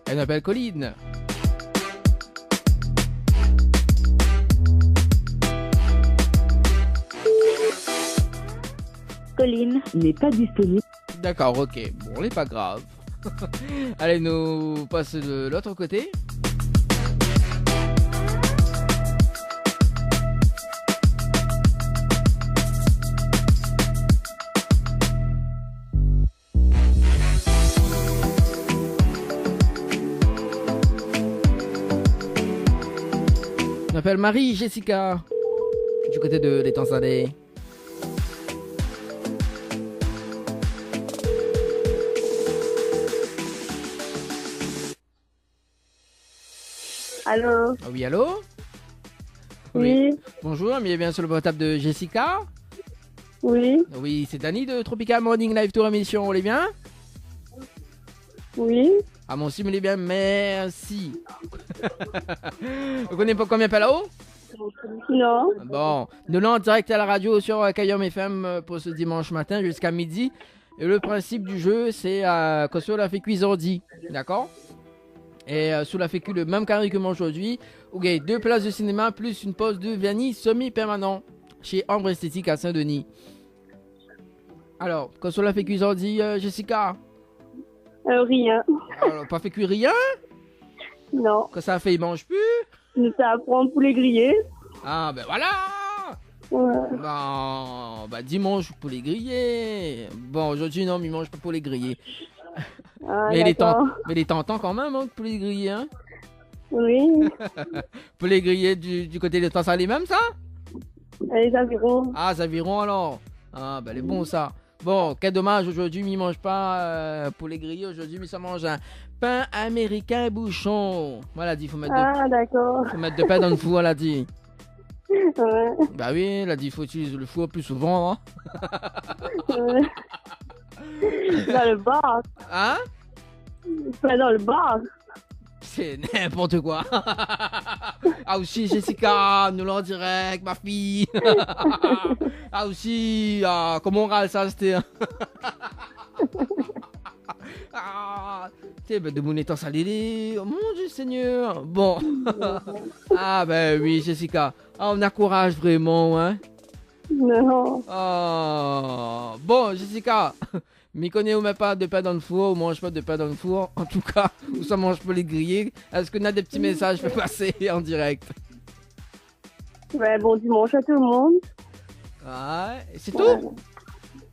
Elle m'appelle Colline. Colline n'est pas disponible. D'accord, ok. Bon, n'est pas grave. Allez, nous passe de l'autre côté. On appelle Marie Jessica du côté de l'étang Salé. Allô? Oui, allô? Oui. Bonjour, bienvenue sur le portable de Jessica. Oui. Oui, c'est Dani de Tropical Morning Live Tour émission, vous allez bien? Oui. Ah, mon si, vous allez bien, merci. Vous connaissez pas combien là-haut? Non. Bon, nous l'avons en direct à la radio sur Kayom FM pour ce dimanche matin jusqu'à midi. Et le principe du jeu, c'est que sur la fait cuisardi, d'accord? Et sous la fécu le même carré que moi aujourd'hui, où il y a 2 places de cinéma plus une pause de vernis semi-permanent chez Ambre Esthétique à Saint-Denis. Alors, que sur la fécu aujourd'hui, Jessica? Rien. Alors, pas fait cuire rien? Non. Que ça a fait, il mange plus? Ça apprend poulet grillé. Ah, ben voilà! Ouais. Bon, bah dimanche, poulet grillé. Bon, aujourd'hui, non, mais il mange pas poulet grillé. Ah, mais il est tentant quand même, hein, poulet grillé, hein? Oui. Poulet grillé du côté de temps salé même, ça? Les avirons. Ah, les avirons alors. Ah, ben les bons, ça. Bon, quel dommage, aujourd'hui, il mange pas poulet grillé. Aujourd'hui, mais ça mange un pain américain bouchon. Voilà, dit, faut mettre d'accord. Faut mettre de pain dans le four, elle a dit. Ouais. Bah oui, elle a dit, faut utiliser le four plus souvent, hein. Ouais. Dans le bar. Hein? Pas dans le bar. C'est n'importe quoi. Ah aussi, Jessica, nous l'en direct, ma fille. Ah aussi, comment on râle ça, c'était... Ah, tu sais, de mon étant salé, oh mon Dieu Seigneur. Bon. Ah ben oui, Jessica. Ah, on encourage vraiment, hein. Non. Oh. Bon, Jessica. Mais connais ou même pas de pain dans le four, ou mange pas de pain dans le four. En tout cas, ou ça mange pas les grillés. Est-ce qu'on a des petits messages pour passer en direct? Ouais, bon dimanche à tout le monde. Ouais, c'est tout?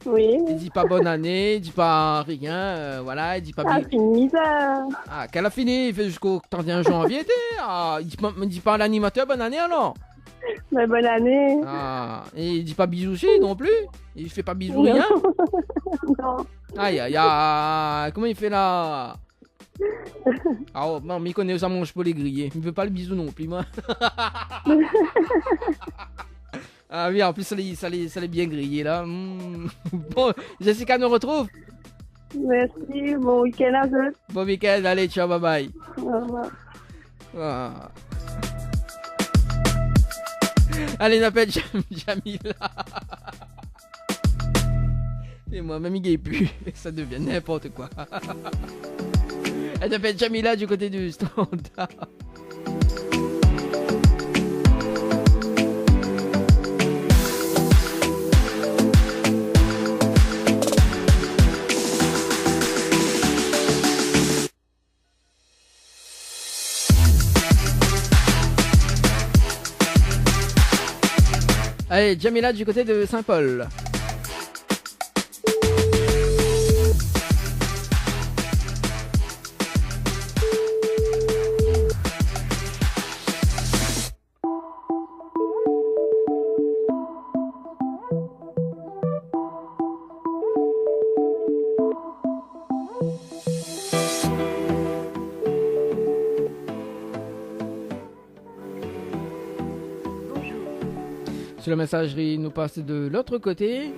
Oui. Il dit pas bonne année, il dit pas rien, voilà, il dit pas bien. Fini ça. Ah, qu'elle a fini, il fait jusqu'au 31 janvier, il dit pas à l'animateur bonne année alors? Mais bonne année. Ah, et il dit pas bisous non plus? Il fait pas bisous rien? Non. Aïe, aïe, aïe. Comment il fait là? Ah, oh, non, mais il connaît, ça mange pas les grillés. Il veut pas le bisou non plus, moi. Ah oui, en plus, ça l'est bien grillé, là. Bon, Jessica nous retrouve. Merci, bon week-end à tous. Bon week-end, allez, ciao, bye bye. Au revoir. Ah. Allez, on appelle Jamila. Et moi, même il gagne plus. Ça devient n'importe quoi. Elle s'appelle Jamila du côté du standard. Allez, Jamila du côté de Saint-Paul. La messagerie nous passe de l'autre côté.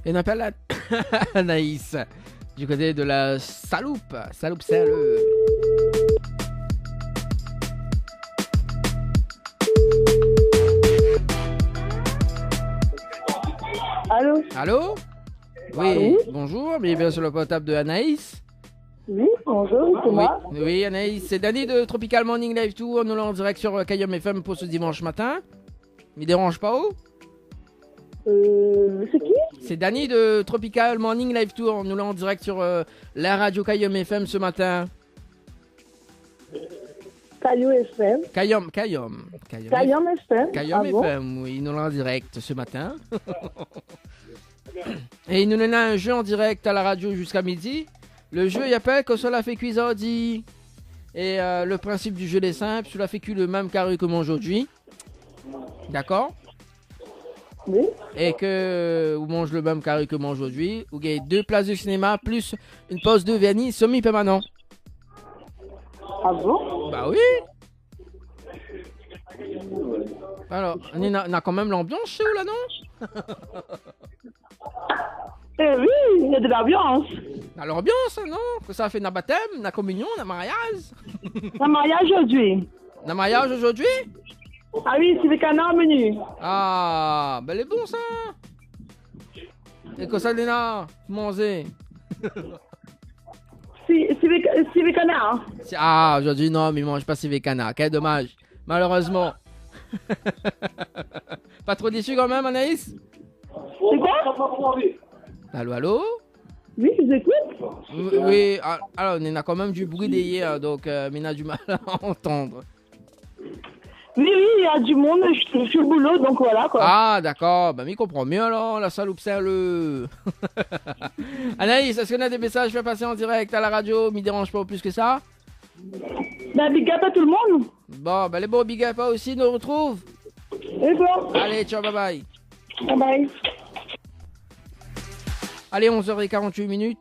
Et on appelle Anaïs du côté de la Saloupe. Saloupe, c'est le... Allô? Allô? Oui, bonjour, bienvenue sur le portable de Anaïs. Oui, bonjour, c'est moi. Oui, Anaïs, c'est Danny de Tropical Morning Live Tour. Nous l'en direct sur Kayom FM pour ce dimanche matin. Il dérange pas où? C'est qui? C'est Danny de Tropical Morning Live Tour. Nous l'en direct sur la radio Kayom FM ce matin. Kayom FM. Kayom FM. Kayom FM, oui, nous l'en en direct ce matin. Et il nous donne un jeu en direct à la radio jusqu'à midi. Le jeu, il appelle que cela fait cuisardi. Et le principe du jeu est simple. Cela fait cuire le même carré comme aujourd'hui. D'accord? Oui. Et que vous mangez le même carré que moi aujourd'hui. Vous gagnez 2 places de cinéma plus une pause de vernis semi-permanent. Ah bon? Bah oui. Alors, on a quand même l'ambiance chez vous là, non? Eh oui, il y a de l'ambiance. L'ambiance, non? Que ça fait un baptême, une communion, un mariage. Un mariage aujourd'hui. Un mariage aujourd'hui? Ah oui, c'est le canard menu. Ah, ben c'est bon ça. Et que ça, Léna, manger. C'est le canard. Ah, aujourd'hui, non, mais il mange pas CV canard. Quel dommage. Malheureusement. Pas trop déçu quand même, Anaïs? C'est quoi? Allô, allô? Oui, je vous écoute. Oui, alors, on a quand même du bruit derrière, donc on a du mal à entendre. Oui, il y a du monde, je suis au boulot, donc voilà quoi. Ah, d'accord, ben, il comprend mieux alors, la salope, c'est le... Anaïs, est-ce qu'on a des messages à passer en direct à la radio? M'y dérange pas plus que ça? Ben, big up à tout le monde. Bon, ben les beaux big up aussi nous retrouvent. Et bon. Allez, ciao, bye bye. Bye bye. Allez, 11h48.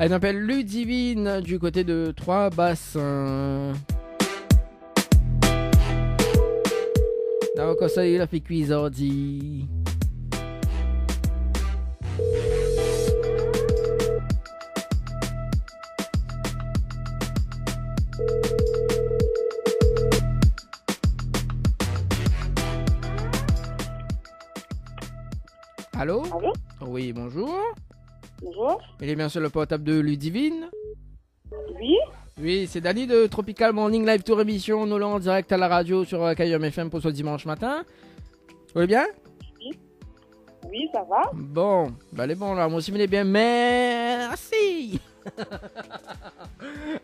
Elle m'appelle Ludivine du côté de Trois-Bassins. Donc ça il a fait cuisardi. Allô? Allô? Oui, bonjour. Bonjour. Il est bien sur le portable de Ludivine? Oui. Oui, c'est Dani de Tropical Morning Live Tour émission. Nous l'avons en direct à la radio sur Kayom FM pour ce dimanche matin. Vous allez bien? Oui. Oui, ça va. Bon, bah elle est bon là. Moi aussi, il est bien. Merci.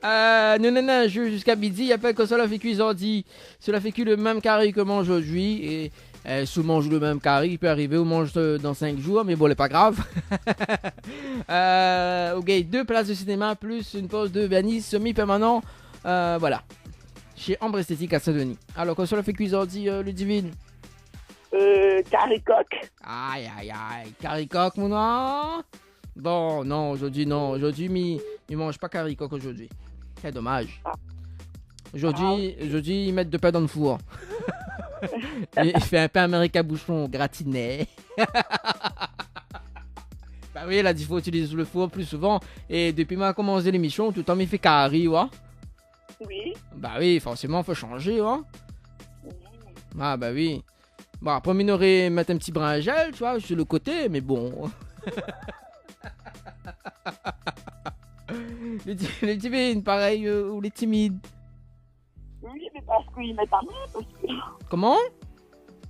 Non, jusqu'à midi, il n'y a pas que cela fait cuisardi. Cela fait que le même carré que moi aujourd'hui. Et si on mange le même carré, il peut arriver, on mange dans 5 jours, mais bon, c'est pas grave. Ok, 2 places de cinéma plus une pause de vernis semi-permanent. Voilà. Chez Ambre Esthétique à Saint-Denis. Alors, quand cela fait cuisardi, Ludivine? Caricoque. Aïe, caricoque, mon nom. Bon, non, aujourd'hui, non. Aujourd'hui, ils mangent pas caricoque aujourd'hui. C'est dommage. Aujourd'hui, ils mettent de pain dans le four. Il fait un pain américain bouchon gratiné. Bah oui, là, il faut utiliser le four plus souvent. Et depuis que j'ai commencé l'émission, tout le temps, il fait carré, ouais. Oui. Bah oui, forcément, il faut changer, ouais. Ah, bah oui. Bon, après, on aurait mettre un petit brin à gel, tu vois, sur le côté, mais bon. Les timides, pareil, ou les timides. Oui, mais parce qu'ils mettent à moi. Comment?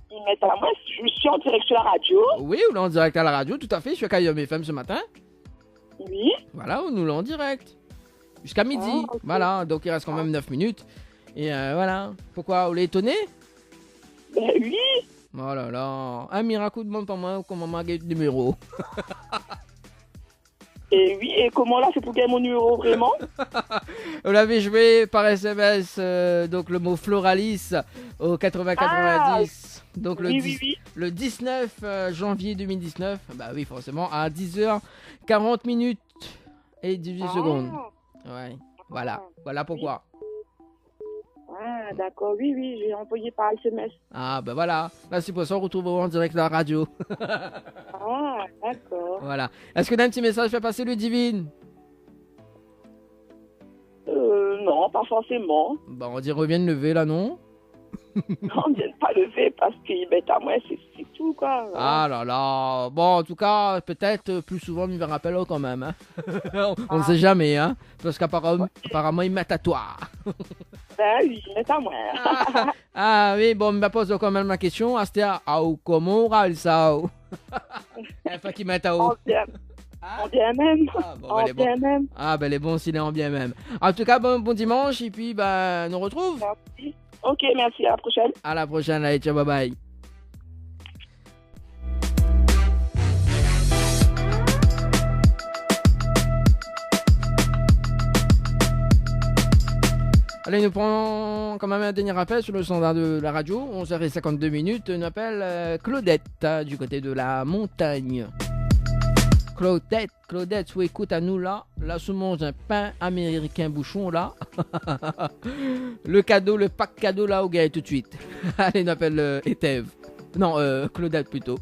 Ils mettent à moi, je suis en direct sur la radio. Oui, on est en direct à la radio, tout à fait. Je suis à Kayom FM ce matin. Oui. Voilà, on nous l'a en direct. Jusqu'à midi. Ah, okay. Voilà, donc il reste quand même 9 minutes. Et voilà. Pourquoi? Vous l'êtes étonné? Ben oui. Oh là là. Un miracle demande pas moi comment m'a gagné le numéro. Et oui, et comment là, c'est pour gagner mon numéro vraiment? Vous l'avez joué par SMS, donc le mot Floralis au 80-90. Donc le 19 janvier 2019. Bah oui, forcément, à 10h40 minutes et 18 secondes. Ouais, voilà pourquoi. Ah, d'accord, oui, j'ai envoyé par SMS. Ah, bah voilà. Là, c'est pour ça qu'on retrouve en direct la radio. Ah, d'accord. Voilà. Est-ce que tu as un petit message fait passer, Ludivine? Non, pas forcément. Bah, on dirait bien de lever là, non? Non, on ne vient pas lever parce qu'ils mettent à moi, c'est tout, quoi. Ah là là. Bon, en tout cas, peut-être plus souvent, ils me rappellent quand même. Hein. On ne sait jamais, hein. Parce qu'apparemment, ils mettent à toi. Ben oui, ils mettent à moi. Ah oui, bon, me pose quand même ma question. C'était à comment on râle ça? Il faut qu'ils mettent à haut. En bien même. Ah, ben les bons s'il est en bien même. En tout cas, bon dimanche et puis ben nous retrouve. Merci. Ok, merci, à la prochaine. À la prochaine, allez, ciao, bye bye. Allez, nous prenons quand même un dernier appel sur le standard de la radio. 11h52 minutes. On appelle Claudette du côté de la montagne. Claudette, tu écoutes à nous là. Là, je mange un pain américain bouchon là. Le pack cadeau là au gars tout de suite. Allez, on appelle Etève. Non, Claudette plutôt.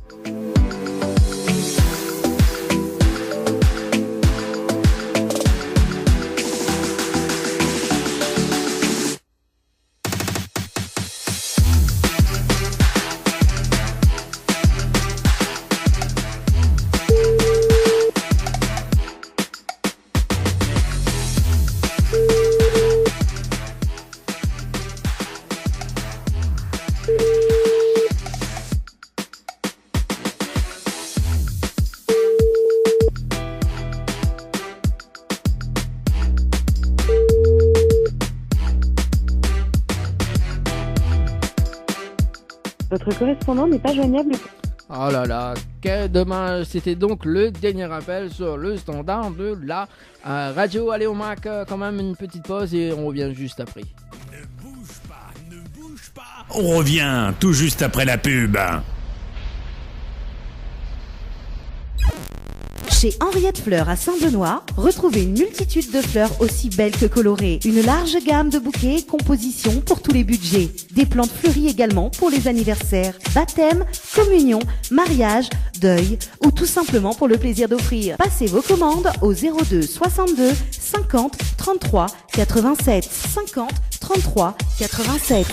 Votre correspondant n'est pas joignable. Oh là là, quel dommage. C'était donc le dernier appel sur le standard de la radio. Allez, on marque quand même une petite pause et on revient juste après. Ne bouge pas. On revient tout juste après la pub. Chez Henriette Fleurs à Saint-Benoît, retrouvez une multitude de fleurs aussi belles que colorées. Une large gamme de bouquets et compositions pour tous les budgets. Des plantes fleuries également pour les anniversaires, baptêmes, communions, mariages, deuil ou tout simplement pour le plaisir d'offrir. Passez vos commandes au 02 62 50 33 87 50 33 87.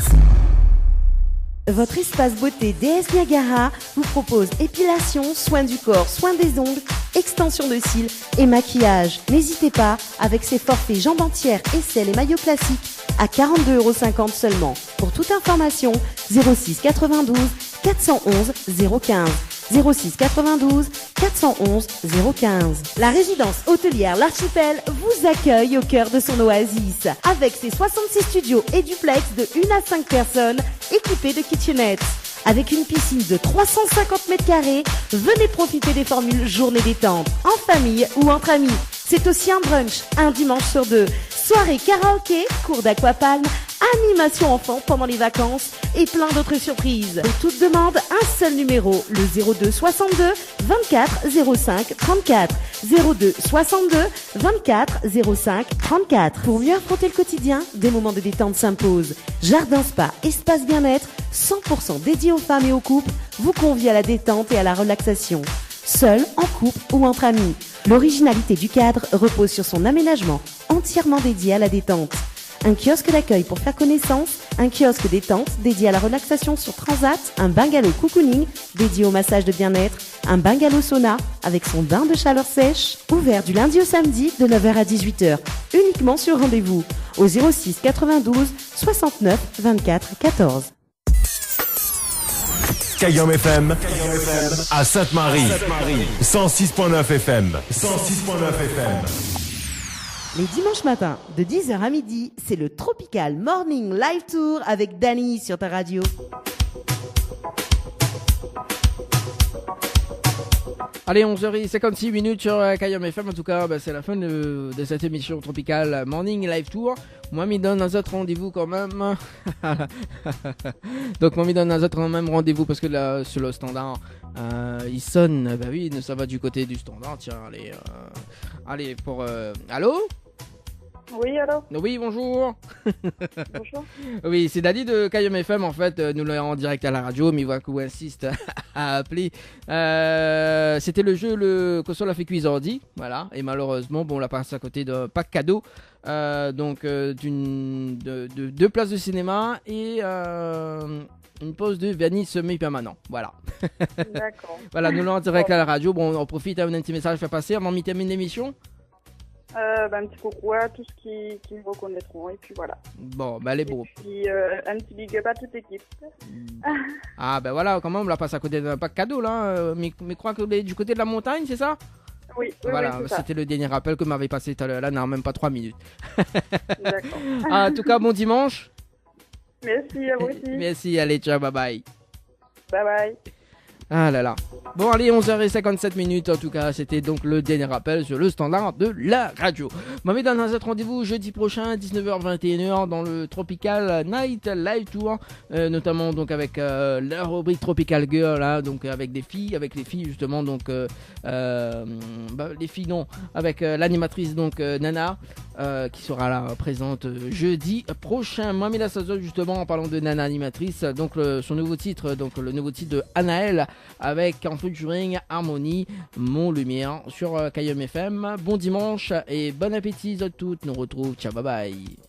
Votre espace beauté DS Niagara vous propose épilation, soins du corps, soins des ongles, extension de cils et maquillage. N'hésitez pas avec ses forfaits jambes entières, aisselles et maillots classiques à 42,50 € seulement. Pour toute information, 06 92 411 015. 06 92 411 015. La résidence hôtelière L'Archipel vous accueille au cœur de son oasis. Avec ses 66 studios et duplex de 1 à 5 personnes équipés de kitchenettes. Avec une piscine de 350 mètres carrés, venez profiter des formules journée détente, en famille ou entre amis. C'est aussi un brunch, un dimanche sur 2. Soirée karaoké, cours d'aquapalme, animation enfant pendant les vacances et plein d'autres surprises. Pour toute demande, un seul numéro, le 02 62 24 05 34. 02 62 24 05 34. Pour mieux affronter le quotidien, des moments de détente s'imposent. Jardin spa, espace bien-être, 100% dédié aux femmes et aux couples, vous convie à la détente et à la relaxation. Seul, en couple ou entre amis. L'originalité du cadre repose sur son aménagement entièrement dédié à la détente. Un kiosque d'accueil pour faire connaissance, un kiosque détente dédié à la relaxation sur Transat, un bungalow cocooning dédié au massage de bien-être, un bungalow sauna avec son bain de chaleur sèche, ouvert du lundi au samedi de 9h à 18h, uniquement sur rendez-vous, au 06 92 69 24 14. Kayom FM à Sainte-Marie. 106.9 FM. 106.9 FM. Les dimanches matins, de 10h à midi, c'est le Tropical Morning Live Tour avec Dany sur ta radio. Allez, 11h56 sur Kayom FM. En tout cas, c'est la fin de cette émission Tropical Morning Live Tour. Moi, m'y donne un autre rendez-vous quand même. Donc, moi, m'y donne un autre rendez-vous parce que là, sur le standard, il sonne. Bah oui, ça va du côté du standard. Tiens, allez, pour... Allô ? Oui, allô ? Oui, bonjour. Bonjour. Oui, c'est Dany de Kayom FM, en fait, nous l'avons en direct à la radio, mais Waku insiste à appeler. C'était le jeu, le console a fait cuisardi, voilà, et malheureusement, on l'a passé à côté d'un pack cadeau, donc de 2 places de cinéma et une pause de vernis semi-permanent, voilà. D'accord. Voilà, nous l'avons en direct à la radio, on profite, un petit message à faire passer avant de terminer l'émission. Un petit coucou à tous qui me reconnaîtront et puis voilà. Bon, allez, bon. Et puis un petit big up à toute l'équipe. Ah voilà, quand même on la passe à côté d'un pack cadeau là, mais crois que du côté de la montagne, c'est ça ? Oui, voilà, oui, c'est c'était le dernier rappel que m'avait passé tout à l'heure, là, non, même pas 3 minutes. D'accord. En tout cas, bon dimanche. Merci à vous aussi. Merci, allez, ciao, bye bye. Bye bye. Ah là là. Bon, allez, 11h57 en tout cas, c'était donc le dernier rappel sur le standard de la radio. M'avez donné un autre rendez-vous jeudi prochain, 19h-21h, dans le Tropical Night Live Tour, notamment donc avec la rubrique Tropical Girl, hein, donc avec les filles justement, donc les filles non, avec l'animatrice donc Nana, qui sera là présente jeudi prochain. Mohamed Assazol justement, en parlant de Nana animatrice, donc son nouveau titre, donc le nouveau titre de Anaël, avec en featuring Harmonie, Mon Lumière sur Kayom FM. Bon dimanche et bon appétit à toutes. Nous retrouve. Ciao, bye bye.